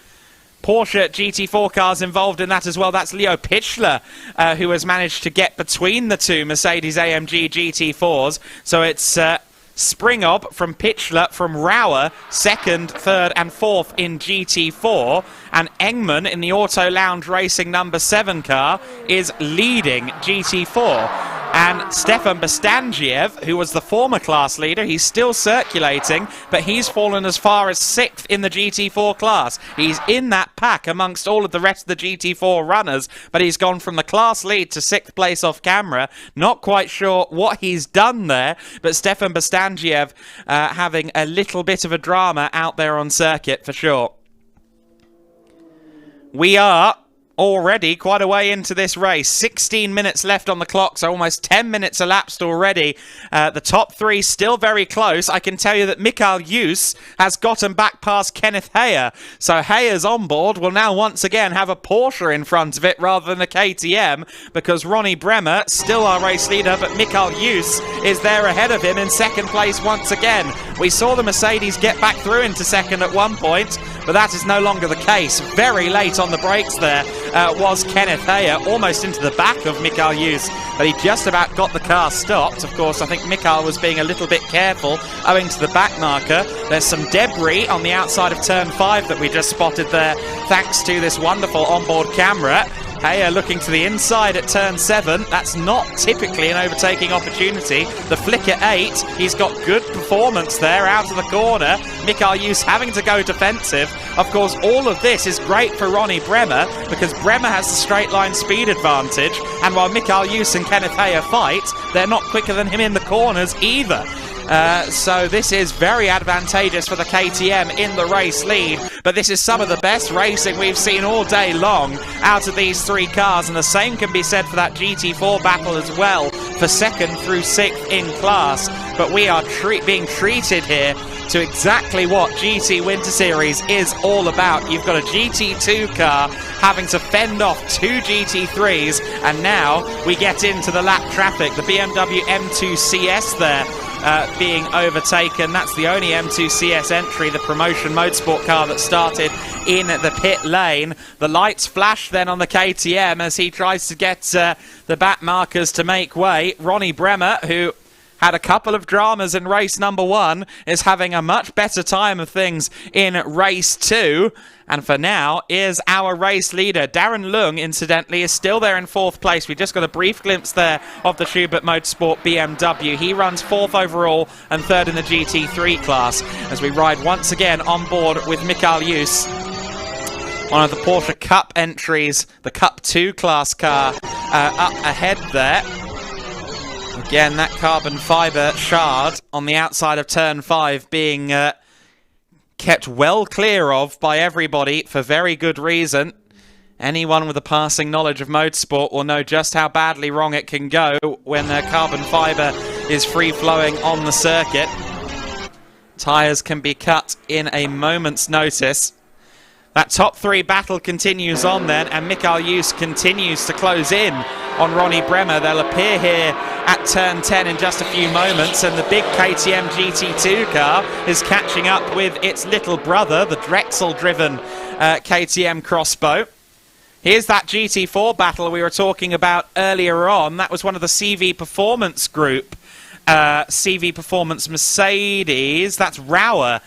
Porsche GT4 cars involved in that as well. That's Leo Pichler, who has managed to get between the 2 Mercedes-AMG GT4s. So it's Springob from Pichler, from Rauer, 2nd, 3rd and 4th in GT4. And Engman in the Auto Lounge Racing number 7 car is leading GT4. And Stefan Bastangiev, who was the former class leader, he's still circulating, but he's fallen as far as 6th in the GT4 class. He's in that pack amongst all of the rest of the GT4 runners, but he's gone from the class lead to 6th place off camera. Not quite sure what he's done there, but Stefan Bastangiev having a little bit of a drama out there on circuit for sure. We are already quite a way into this race. 16 minutes left on the clock, so almost 10 minutes elapsed already. The top three still very close. I can tell you that Mikael Jus has gotten back past Kenneth Heyer. So Heyer's onboard will now once again have a Porsche in front of it rather than a KTM, because Ronnie Bremer, still our race leader, but Mikael Jus is there ahead of him in second place once again. We saw the Mercedes get back through into second at one point, but that is no longer the case. Very late on the brakes there was Kenneth Heyer, almost into the back of Mikael Jus, but he just about got the car stopped. Of course, I think Mikael was being a little bit careful owing to the back marker. There's some debris on the outside of turn 5 that we just spotted there, thanks to this wonderful onboard camera. Heyer looking to the inside at turn 7. That's not typically an overtaking opportunity. The flick at 8. He's got good performance there out of the corner. Mikael Jus having to go defensive. Of course, all of this is great for Ronnie Bremer, because Bremer has the straight line speed advantage. And while Mikael Jus and Kenneth Heyer fight, they're not quicker than him in the corners either. So this is very advantageous for the KTM in the race lead, but this is some of the best racing we've seen all day long out of these three cars, and the same can be said for that GT4 battle as well, for 2nd through 6th in class. But we are being treated here to exactly what GT Winter Series is all about. You've got a GT2 car having to fend off 2 GT3s, and now we get into the lap traffic. The BMW M2 CS there being overtaken. That's the only M2 CS entry, the promotion motorsport car that started in the pit lane. The lights flash then on the KTM as he tries to get the back markers to make way. Ronnie Bremer, who had a couple of dramas in race number 1, is having a much better time of things in race 2. And for now, is our race leader. Darren Lung, incidentally, is still there in 4th place. We just got a brief glimpse there of the Schubert Motorsport BMW. He runs 4th overall and 3rd in the GT3 class, as we ride once again on board with Mikael Jus. One of the Porsche Cup entries, the Cup 2 class car, up ahead there. Again, that carbon fibre shard on the outside of turn 5 being kept well clear of by everybody for very good reason. Anyone with a passing knowledge of motorsport will know just how badly wrong it can go when the carbon fibre is free-flowing on the circuit. Tyres can be cut in a moment's notice. That top 3 battle continues on then, and Mikael Jus continues to close in on Ronnie Bremer. They'll appear here at turn 10 in just a few moments, and the big KTM GT2 car is catching up with its little brother, the Drexel-driven KTM Crossbow. Here's that GT4 battle we were talking about earlier on. That was one of the CV Performance Group. CV Performance Mercedes, that's Rauer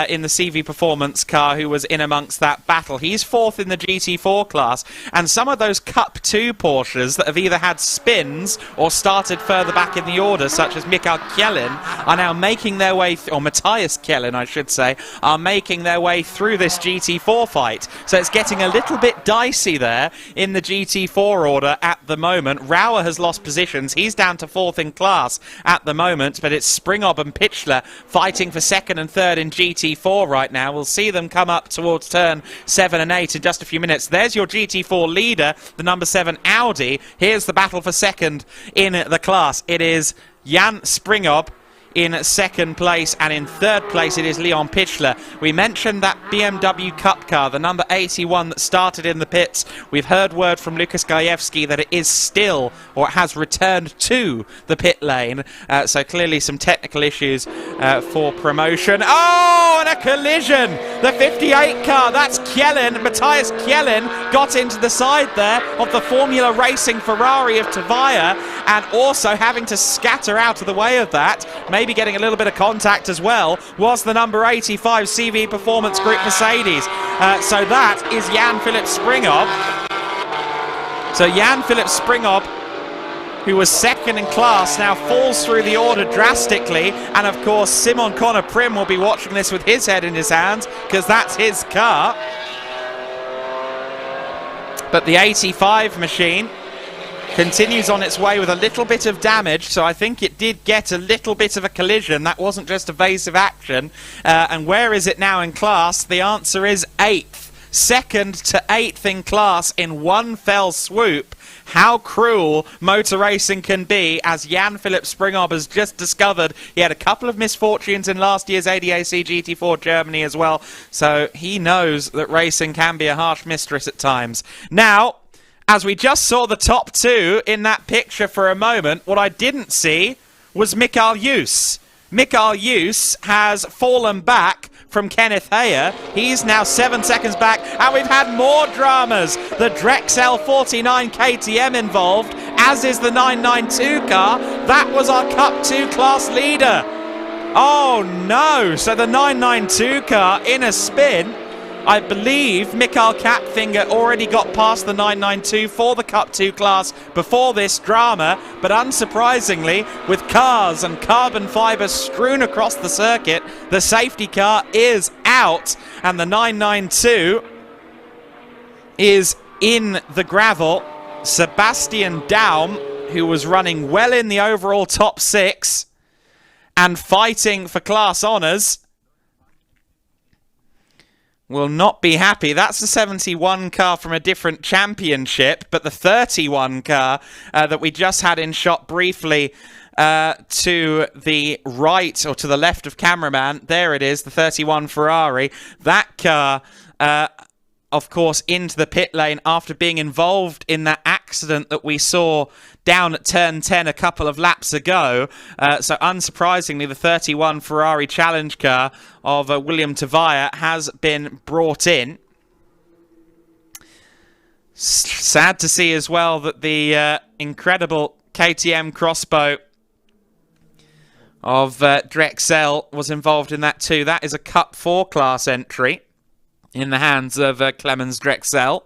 in the CV Performance car who was in amongst that battle. He's 4th in the GT4 class, and some of those Cup 2 Porsches that have either had spins or started further back in the order, such as Mikael Kjellin, are now making their way, or Matthias Kjellin I should say, are making their way through this GT4 fight. So it's getting a little bit dicey there in the GT4 order at the moment. Rauer has lost positions. He's down to 4th in class at the moment, but it's Springob and Pichler fighting for 2nd and 3rd in GT4 right now. We'll see them come up towards turn 7 and 8 in just a few minutes. There's your GT4 leader, the number 7 Audi. Here's the battle for 2nd in the class. It is Jan Springob in 2nd place, and in 3rd place it is Leon Pichler. We mentioned that BMW Cup car, the number 81 that started in the pits. We've heard word from Lukas Gajewski that it is still, or it has returned to the pit lane. So clearly some technical issues for promotion. Oh, and a collision! The 58 car, that's Kjellin. Matthias Kjellin got into the side there of the Formula Racing Ferrari of Tavaya, and also having to scatter out of the way of that, maybe getting a little bit of contact as well, was the number 85 CV Performance Group Mercedes. So that is Jan-Philipp Springob. So Jan-Philipp Springob, who was 2nd in class, now falls through the order drastically. And of course, Simon Connor Prim will be watching this with his head in his hands, because that's his car. But the 85 machine continues on its way with a little bit of damage, so I think it did get a little bit of a collision. That wasn't just evasive action. And where is it now in class? The answer is 8th. 2nd to 8th in class in one fell swoop. How cruel motor racing can be, as Jan-Philipp Springhob has just discovered. He had a couple of misfortunes in last year's ADAC GT4 Germany as well, so he knows that racing can be a harsh mistress at times. Now, as we just saw the top two in that picture for a moment, what I didn't see was Mikael Juus. Mikael Juus has fallen back from Kenneth Heyer. He's now 7 seconds back, and we've had more dramas. The Drexel 49 KTM involved, as is the 992 car. That was our Cup 2 class leader. Oh no, so the 992 car in a spin. I believe Mikael Kapfinger already got past the 992 for the Cup 2 class before this drama, but unsurprisingly, with cars and carbon fibre strewn across the circuit, the safety car is out, and the 992 is in the gravel. Sebastian Daum, who was running well in the overall top 6 and fighting for class honours, will not be happy. That's the 71 car from a different championship, but the 31 car that we just had in shot briefly to the right, or to the left of cameraman, there it is, the 31 Ferrari. That car, of course, into the pit lane after being involved in that accident that we saw down at turn 10 a couple of laps ago. So unsurprisingly, the 31 Ferrari challenge car of William Tavaya has been brought in. Sad to see as well that the incredible KTM crossbow of Drexel was involved in that too. That is a Cup 4 class entry in the hands of Clemens Drexel.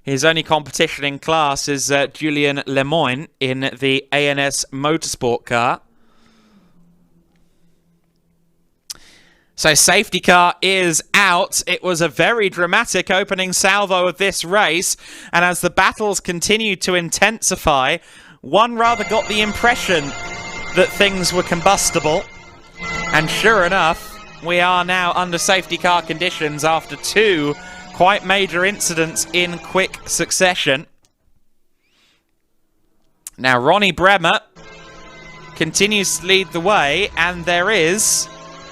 His only competition in class is Julien Lemoyne in the ANS Motorsport car. So safety car is out. It was a very dramatic opening salvo of this race, and as the battles continued to intensify, one rather got the impression that things were combustible. And sure enough, we are now under safety car conditions after two quite major incidents in quick succession. Now Ronnie Bremer continues to lead the way, and there is,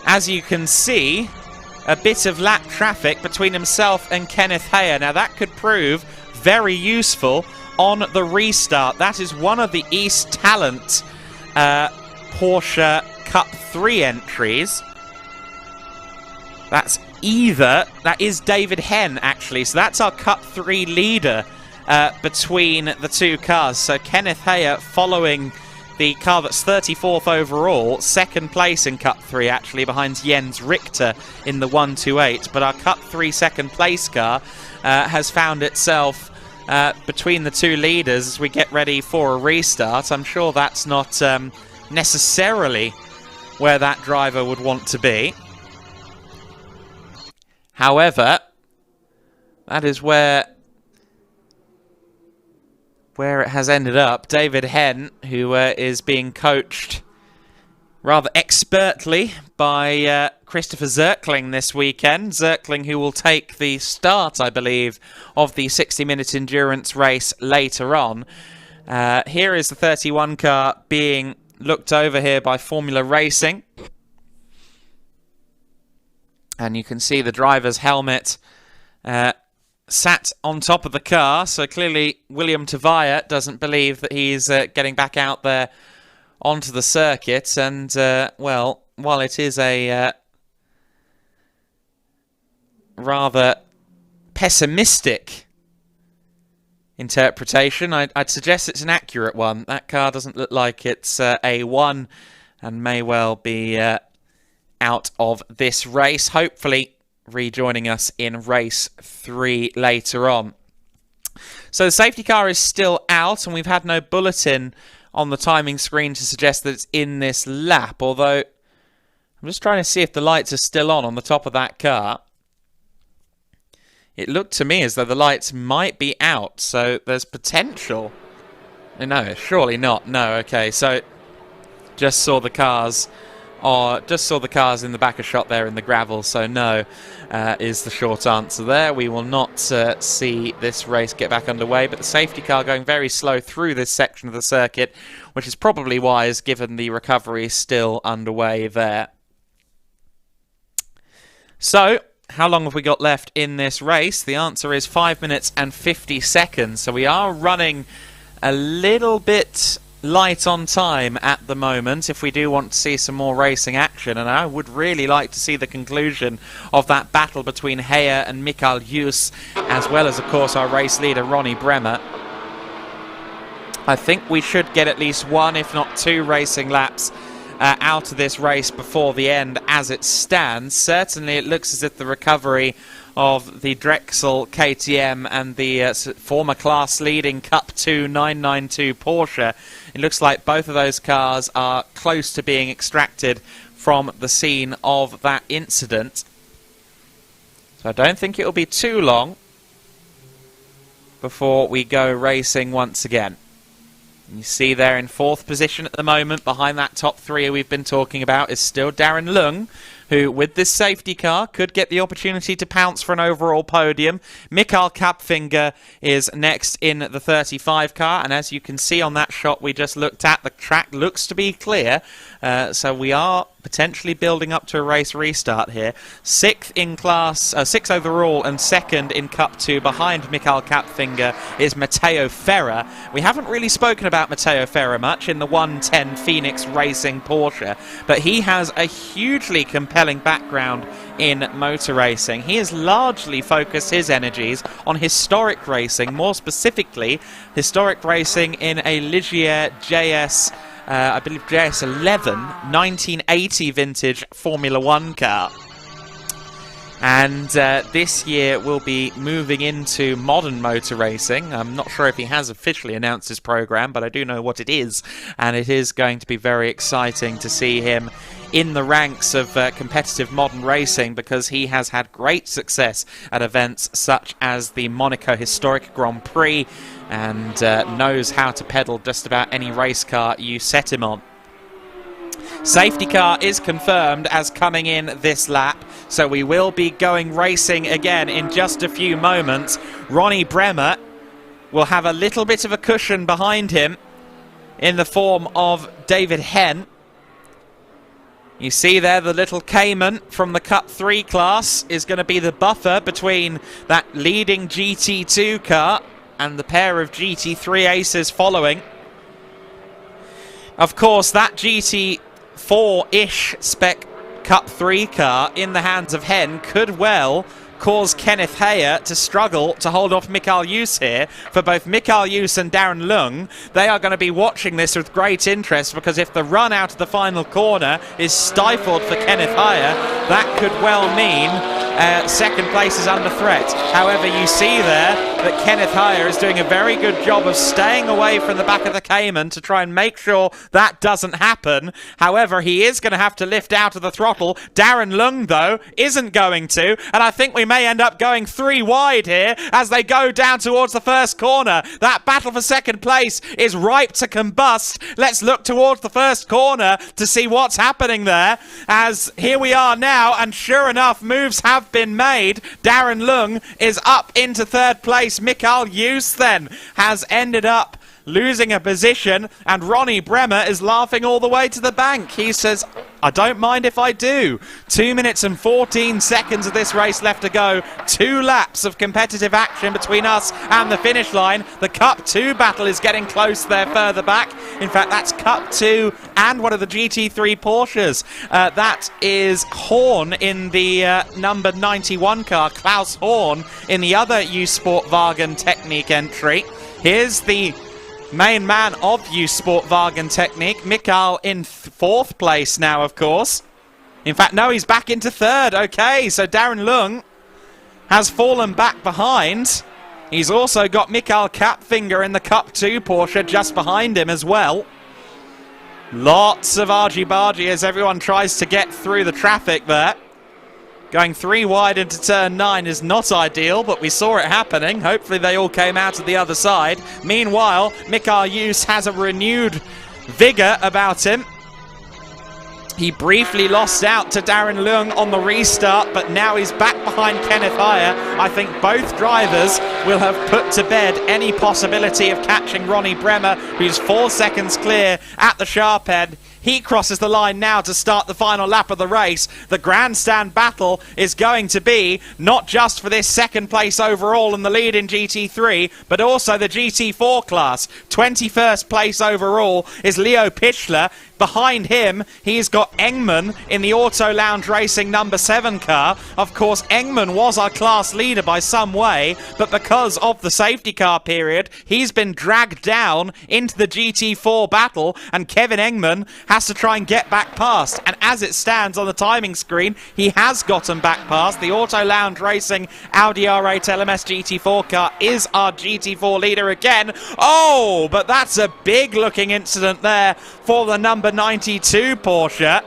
as you can see, a bit of lap traffic between himself and Kenneth Heyer. Now that could prove very useful on the restart. That is one of the East Talent Porsche Cup 3 entries. That is David Henn, actually. So that's our Cup 3 leader between the two cars. So Kenneth Heyer following the car that's 34th overall, second place in Cup 3, actually, behind Jens Richter in the 128. But our Cup 3 second place car has found itself between the two leaders as we get ready for a restart. I'm sure that's not necessarily where that driver would want to be. However, that is where it has ended up. David Henn, who is being coached rather expertly by Christopher Zirkling this weekend. Zirkling, who will take the start, I believe, of the 60-minute endurance race later on. Here is the 31 car being looked over here by Formula Racing. And you can see the driver's helmet sat on top of the car. So clearly William Tavaya doesn't believe that he's getting back out there onto the circuit. And, well, while it is a rather pessimistic interpretation, I'd suggest it's an accurate one. That car doesn't look like it's A1 and may well be out of this race, hopefully rejoining us in race 3 later on. So the safety car is still out, and we've had no bulletin on the timing screen to suggest that it's in this lap, although I'm just trying to see if the lights are still on the top of that car. It looked to me as though the lights might be out, so there's potential. No, surely not. No, okay, so just saw the cars Just saw the cars in the back of shot there in the gravel, so no is the short answer there. We will not see this race get back underway, but the safety car going very slow through this section of the circuit, which is probably wise given the recovery still underway there. So, how long have we got left in this race? The answer is 5 minutes and 50 seconds, so we are running a little bit light on time at the moment if we do want to see some more racing action, and I would really like to see the conclusion of that battle between Heyer and Mikael Hughes, as well as of course our race leader Ronnie Bremer. I think we should get at least one if not two racing laps out of this race before the end as it stands. Certainly it looks as if the recovery of the Drexel KTM and the former class leading Cup 2 992 Porsche, it looks like both of those cars are close to being extracted from the scene of that incident. So I don't think it will be too long before we go racing once again. You see there in fourth position at the moment, behind that top three we've been talking about, is still Darren Lung, who with this safety car could get the opportunity to pounce for an overall podium. Mikael Kapfinger is next in the 35 car, and as you can see on that shot we just looked at, the track looks to be clear, so we are potentially building up to a race restart here. Sixth in class, sixth overall and second in Cup 2 behind Mikael Kapfinger is Matteo Ferrer. We haven't really spoken about Matteo Ferrer much in the 110 Phoenix Racing Porsche, but he has a hugely compelling background in motor racing. He has largely focused his energies on historic racing, more specifically historic racing in a Ligier JS I believe JS11 1980 vintage Formula 1 car. And this year we'll be moving into modern motor racing. I'm not sure if he has officially announced his program, but I do know what it is, and it is going to be very exciting to see him in the ranks of competitive modern racing, because he has had great success at events such as the Monaco Historic Grand Prix, and knows how to pedal just about any race car you set him on. Safety car is confirmed as coming in this lap, so we will be going racing again in just a few moments. Ronnie Bremer will have a little bit of a cushion behind him in the form of David Henn. You see there the little Cayman from the Cup 3 class is going to be the buffer between that leading GT2 car and the pair of GT3 aces following. Of course, that GT4-ish spec Cup 3 car in the hands of Henn could well cause Kenneth Heyer to struggle to hold off Mikael Hughes here. For both Mikael Hughes and Darren Lung, they are going to be watching this with great interest, because if the run out of the final corner is stifled for Kenneth Heyer, that could well mean second place is under threat. However, you see there that Kenneth Heyer is doing a very good job of staying away from the back of the Cayman to try and make sure that doesn't happen. However, he is going to have to lift out of the throttle. Darren Lung, though, isn't going to, and I think we may end up going three wide here as they go down towards the first corner. That battle for second place is ripe to combust. Let's look towards the first corner to see what's happening there, as here we are now, and sure enough, moves have been made. Darren Lung is up into third place. Mikael Hughes then has ended up losing a position, and Ronnie Bremer is laughing all the way to the bank. He says, I don't mind if I do. 2 minutes and 14 seconds of this race left to go. 2 laps of competitive action between us and the finish line. The Cup 2 battle is getting close there further back. In fact, that's Cup 2 and one of the GT3 Porsches. That is Horn in the number 91 car, Klaus Horn in the other U-Sportwagen Technique entry. Here's the main man of U-Sportwagen Technique, Mikael in fourth place now, of course. In fact, no, he's back into third. Okay, so Darren Lung has fallen back behind. He's also got Mikael Kapfinger in the Cup 2 Porsche just behind him as well. Lots of argy-bargy as everyone tries to get through the traffic there. Going 3 wide into turn 9 is not ideal, but we saw it happening. Hopefully they all came out of the other side. Meanwhile, Mikael Hughes has a renewed vigour about him. He briefly lost out to Darren Leung on the restart, but now he's back behind Kenneth Heyer. I think both drivers will have put to bed any possibility of catching Ronnie Bremer, who's 4 seconds clear at the sharp end. He crosses the line now to start the final lap of the race. The grandstand battle is going to be not just for this second place overall in the lead in GT3, but also the GT4 class. 21st place overall is Leo Pichler. Behind him, he's got Engman in the Auto Lounge Racing number 7 car. Of course, Engman was our class leader by some way, but because of the safety car period, he's been dragged down into the GT4 battle, and Kevin Engman has to try and get back past. And as it stands on the timing screen, he has gotten back past. The Auto Lounge Racing Audi R8 LMS GT4 car is our GT4 leader again. Oh, but that's a big looking incident there for the number 92 Porsche.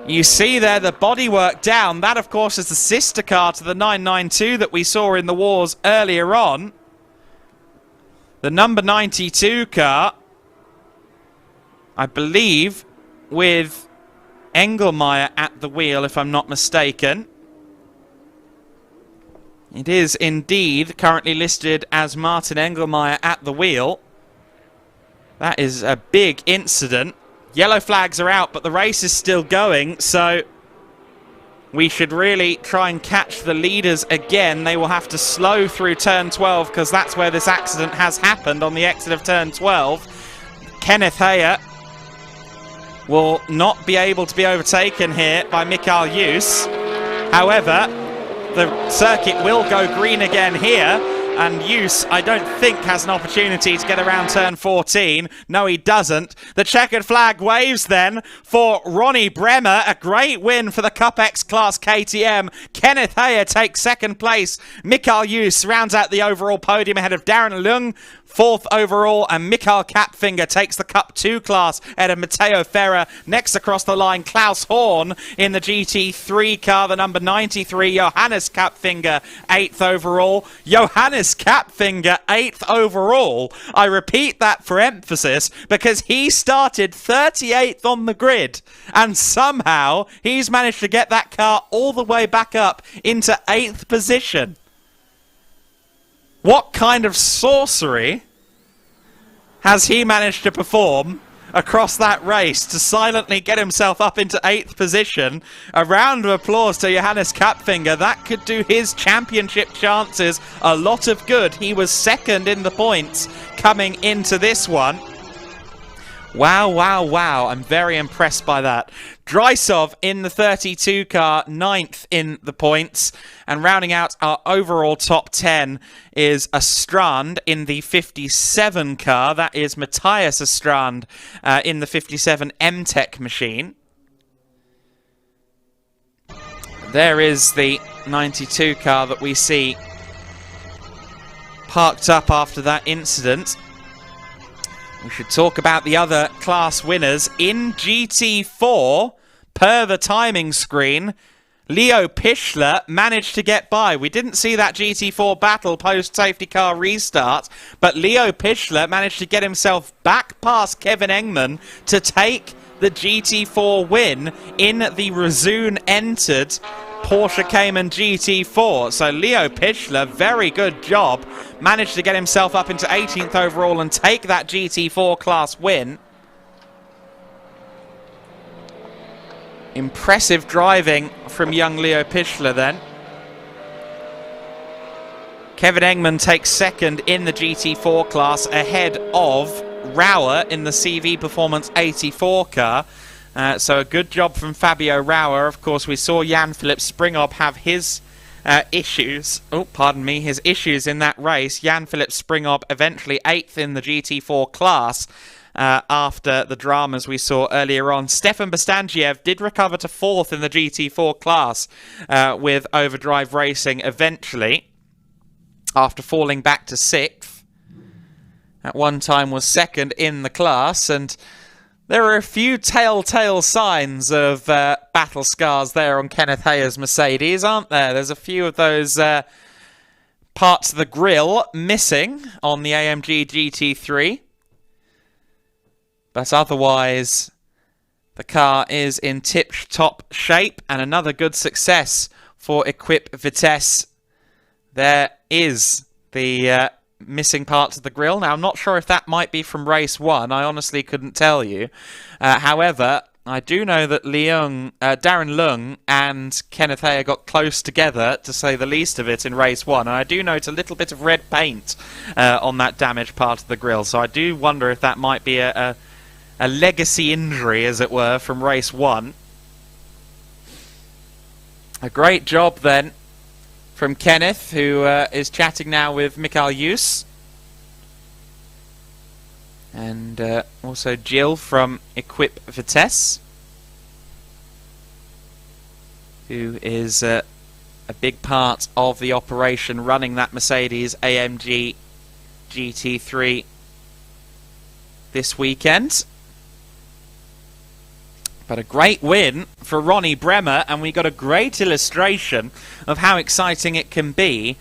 You see there the bodywork down. That, of course, is the sister car to the 992 that we saw in the wars earlier on. The number 92 car, I believe, with Engelmeyer at the wheel, if I'm not mistaken. It is indeed currently listed as Martin Engelmeyer at the wheel. That is a big incident. Yellow flags are out, but the race is still going, so we should really try and catch the leaders again. They will have to slow through turn 12 because that's where this accident has happened, on the exit of turn 12. Kenneth Heyer will not be able to be overtaken here by Mikael Jus. However, the circuit will go green again here. And Jus, I don't think, has an opportunity to get around turn 14. No, he doesn't. The checkered flag waves then for Ronnie Bremer. A great win for the Cup X Class KTM. Kenneth Heyer takes second place. Mikael Jus rounds out the overall podium ahead of Darren Leung, 4th overall, and Mikael Kapfinger takes the Cup 2 class ahead of Matteo Ferrer. Next across the line, Klaus Horn in the GT3 car, the number 93, Johannes Kapfinger, 8th overall. Johannes Kapfinger, 8th overall. I repeat that for emphasis because he started 38th on the grid, and somehow he's managed to get that car all the way back up into 8th position. What kind of sorcery has he managed to perform across that race to silently get himself up into 8th position? A round of applause to Johannes Kapfinger. That could do his championship chances a lot of good. He was 2nd in the points coming into this one. Wow, wow, wow. I'm very impressed by that. Drysov in the 32 car, 9th in the points. And rounding out our overall top 10 is Astrand in the 57 car. That is Matthias Astrand in the 57 M-Tech machine. There is the 92 car that we see parked up after that incident. We should talk about the other class winners. In GT4, per the timing screen, Leo Pichler managed to get by. We didn't see that GT4 battle post-safety car restart, but Leo Pichler managed to get himself back past Kevin Engman to take the GT4 win in the Resoon-entered Porsche Cayman GT4. So Leo Pichler, very good job. Managed to get himself up into 18th overall and take that GT4 class win. Impressive driving from young Leo Pichler then. Kevin Engman takes 2nd in the GT4 class ahead of Rauer in the CV Performance 84 car. So a good job from Fabio Rauer. Of course, we saw Jan-Philipp Springhob have his issues. Oh, pardon me, his issues in that race. Jan-Philipp Springhob eventually 8th in the GT4 class after the dramas we saw earlier on. Stefan Bastangiev did recover to 4th in the GT4 class with Overdrive Racing eventually, after falling back to 6th. At one time was 2nd in the class, and there are a few telltale signs of battle scars there on Kenneth Heyer's Mercedes, aren't there? There's a few of those parts of the grille missing on the AMG GT3. But otherwise, The car is in tip-top shape, and another good success for Equip Vitesse. There is the missing parts of the grille. Now, I'm not sure if that might be from race 1. I honestly couldn't tell you. However, I do know that Darren Leung and Kenneth Hayer got close together, to say the least of it, in race 1. And I do note a little bit of red paint on that damaged part of the grille. So I do wonder if that might be a legacy injury, as it were, from race 1. A great job, then, from Kenneth, who is chatting now with Mikael Jus. And also Jill from Equip Vitesse, who is a big part of the operation running that Mercedes AMG GT3 this weekend. But a great win for Ronnie Bremer, and we got a great illustration of how exciting it can be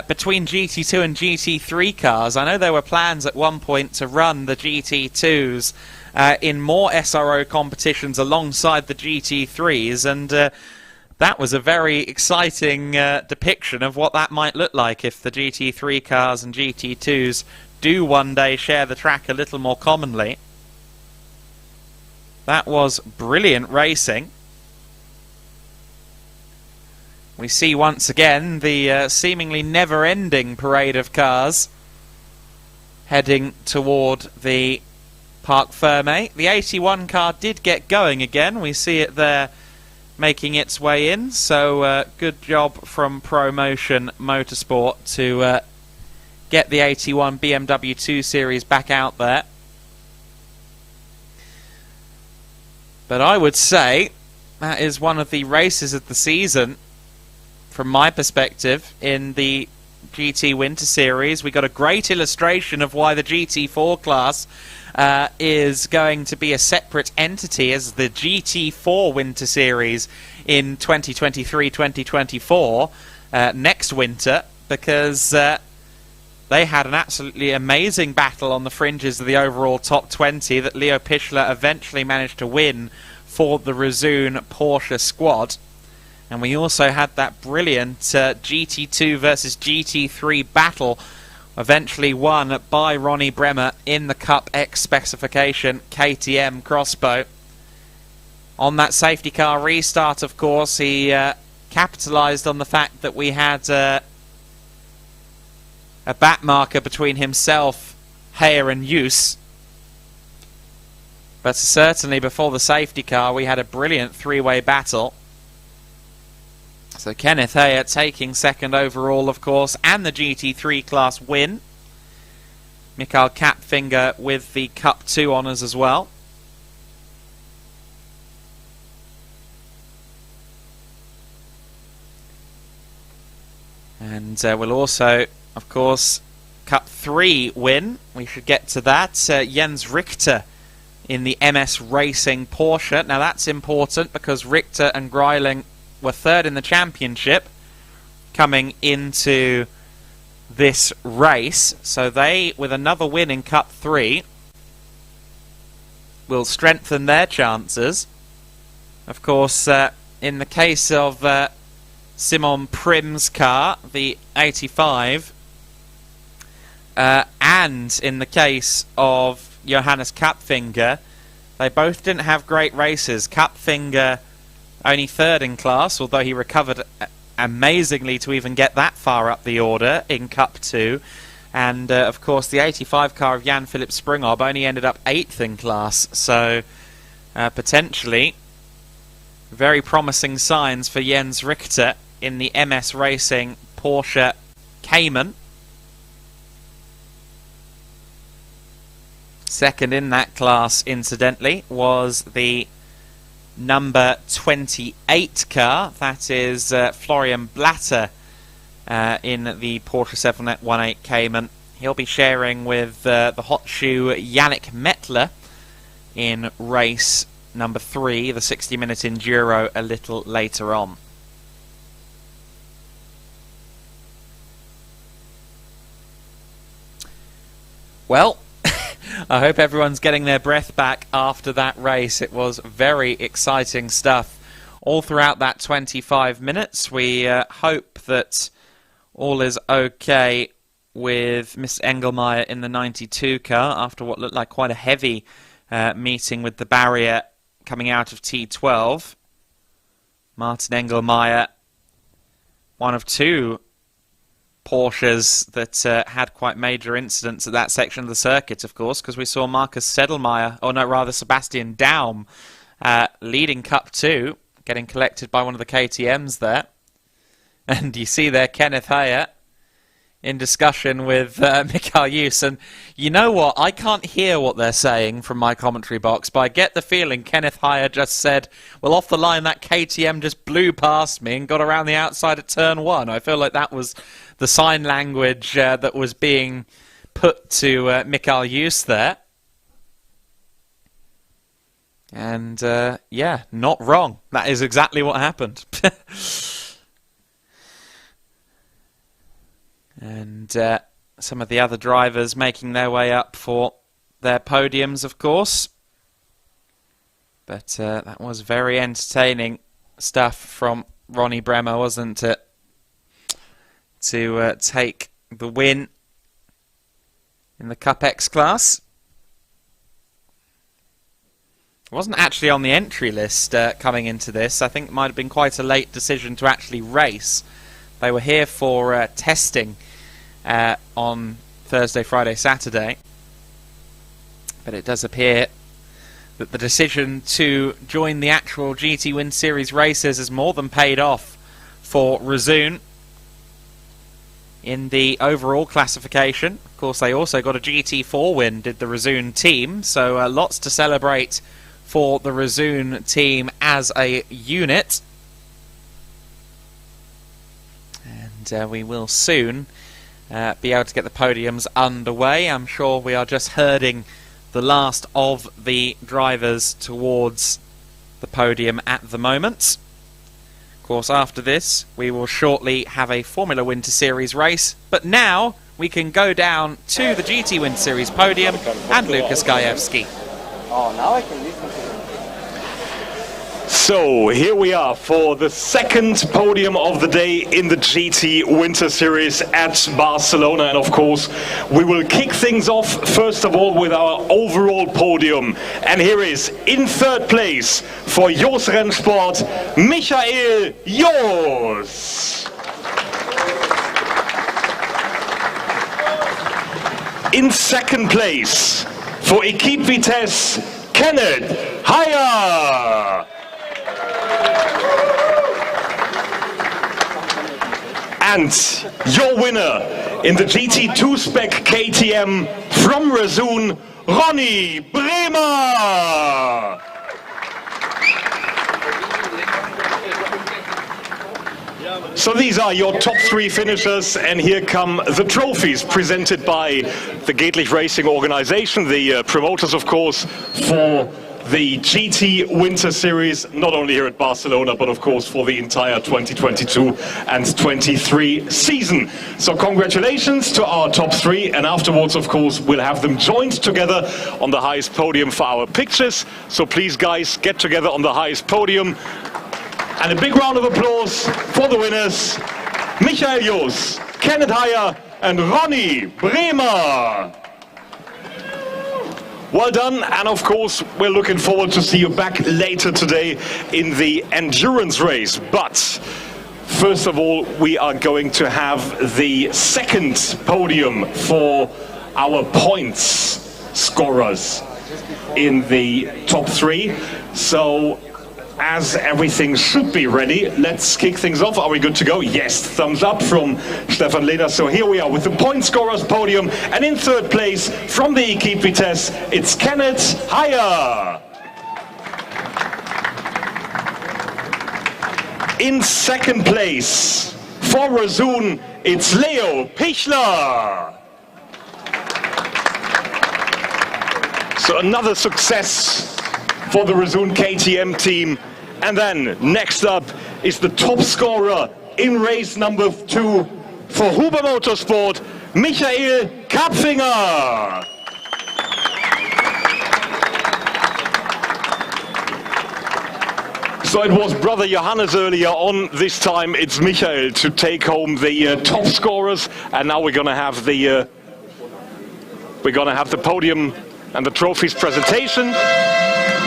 between GT2 and GT3 cars. I know there were plans at one point to run the GT2s in more SRO competitions alongside the GT3s, and that was a very exciting depiction of what that might look like if the GT3 cars and GT2s do one day share the track a little more commonly. That was brilliant racing. We see once again the seemingly never-ending parade of cars heading toward the Parc Ferme. The 81 car did get going again. We see it there making its way in. So good job from ProMotion Motorsport to get the 81 BMW 2 Series back out there. But I would say that is one of the races of the season, from my perspective, in the GT Winter Series. We got a great illustration of why the GT4 class is going to be a separate entity as the GT4 Winter Series in 2023-2024 next winter, because they had an absolutely amazing battle on the fringes of the overall top 20 that Leo Pichler eventually managed to win for the Razoon Porsche squad. And we also had that brilliant GT2 versus GT3 battle, eventually won by Ronnie Bremer in the Cup X specification KTM crossbow. On that safety car restart, of course, he capitalised on the fact that we had a back marker between himself, Hayer and Jus. But certainly before the safety car we had a brilliant three-way battle. So Kenneth Hayer taking second overall, of course, and the GT3 class win. Mikael Kapfinger with the Cup 2 honours as well. And we'll also, of course, Cup 3 win. We should get to that. Jens Richter in the MS Racing Porsche. Now that's important because Richter and Greiling were third in the championship coming into this race. So they, with another win in Cup 3, will strengthen their chances. Of course, in the case of Simon Prim's car, the 85, and in the case of Johannes Kapfinger, they both didn't have great races. Kapfinger only third in class, although he recovered amazingly to even get that far up the order in Cup 2. And, of course, the 85 car of Jan-Philipp Springob only ended up 8th in class. So, potentially, very promising signs for Jens Richter in the MS Racing Porsche Cayman. Second in that class, incidentally, was the number 28 car. That is Florian Blatter in the Porsche 718 Cayman. He'll be sharing with the hot shoe Yannick Mettler in race number 3, the 60-minute Enduro, a little later on. Well, I hope everyone's getting their breath back after that race. It was very exciting stuff all throughout that 25 minutes. We hope that all is okay with Miss Engelmeyer in the 92 car after what looked like quite a heavy meeting with the barrier coming out of T12. Martin Engelmeyer, one of two Porsches that had quite major incidents at that section of the circuit, of course, because we saw Markus Sedlmeier, or no, rather Sebastian Daum, leading Cup 2, getting collected by one of the KTMs there. And you see there Kenneth Heyer in discussion with Mikael Jus. And you know what? I can't hear what they're saying from my commentary box, but I get the feeling Kenneth Heyer just said, well, off the line, that KTM just blew past me and got around the outside at turn 1. I feel like that was the sign language that was being put to Mikael Jus there. And, yeah, not wrong. That is exactly what happened. And some of the other drivers making their way up for their podiums, of course. But that was very entertaining stuff from Ronnie Bremer, wasn't it? To take the win in the Cup X class. It wasn't actually on the entry list coming into this. I think it might have been quite a late decision to actually race. They were here for testing on Thursday, Friday, Saturday. But it does appear that the decision to join the actual GT Win Series races has more than paid off for Rezoon in the overall classification. Of course, they also got a GT4 win, did the Rezoon team, so lots to celebrate for the Rezoon team as a unit. And we will soon be able to get the podiums underway. I'm sure we are just herding the last of the drivers towards the podium at the moment. Of course, after this, we will shortly have a Formula Winter Series race. But now, we can go down to the GT Winter Series podium and Lukas Gajewski. Oh, now I can listen to it. So here we are for the second podium of the day in the GT Winter Series at Barcelona, and of course we will kick things off first of all with our overall podium, and here is in third place for Jos Rennsport, Michael Jos. In second place for Equipe Vitesse, Kenneth Heyer. And your winner in the GT2 Spec KTM from Rezoon, Ronnie Bremer. So these are your top 3 finishers, and here come the trophies presented by the Gedlich Racing organization, the promoters, of course, for the GT Winter Series, not only here at Barcelona, but of course for the entire 2022 and 23 season. So congratulations to our top 3, and afterwards, of course, we'll have them joined together on the highest podium for our pictures. So please, guys, get together on the highest podium. And a big round of applause for the winners, Michael Jos, Kenneth Heyer, and Ronnie Bremer. Well done, and of course we're looking forward to see you back later today in the endurance race. But first of all, we are going to have the second podium for our points scorers in the top 3. So as everything should be ready, let's kick things off. Are we good to go? Yes, thumbs up from Stefan Leder. So here we are with the point scorers podium, and in third place from the Equipe Vitesse, it's Kenneth Heyer. In second place for Rezoon, it's Leo Pichler. So another success for the Rezoon KTM team. And then next up is the top scorer in race number 2 for Huber Motorsport, Michael Kapfinger. So it was brother Johannes earlier on. This time it's Michael to take home the top scorers, and now we're gonna have the podium and the trophies presentation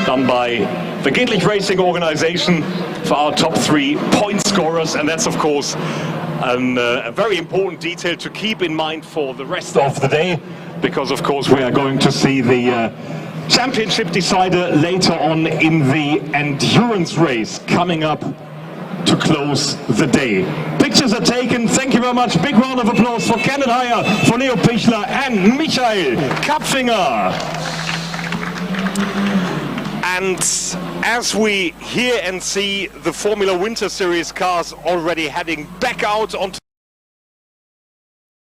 done by the Gidlich Racing organization for our top 3 point scorers, and that's of course a very important detail to keep in mind for the rest of the day, because of course we are going to see the championship decider later on in the endurance race coming up to close the day. Pictures are taken. Thank you very much. Big round of applause for Kenneth Heyer, for Leo Pichler and Michael Kapfinger. And as we hear and see the Formula Winter Series cars already heading back out onto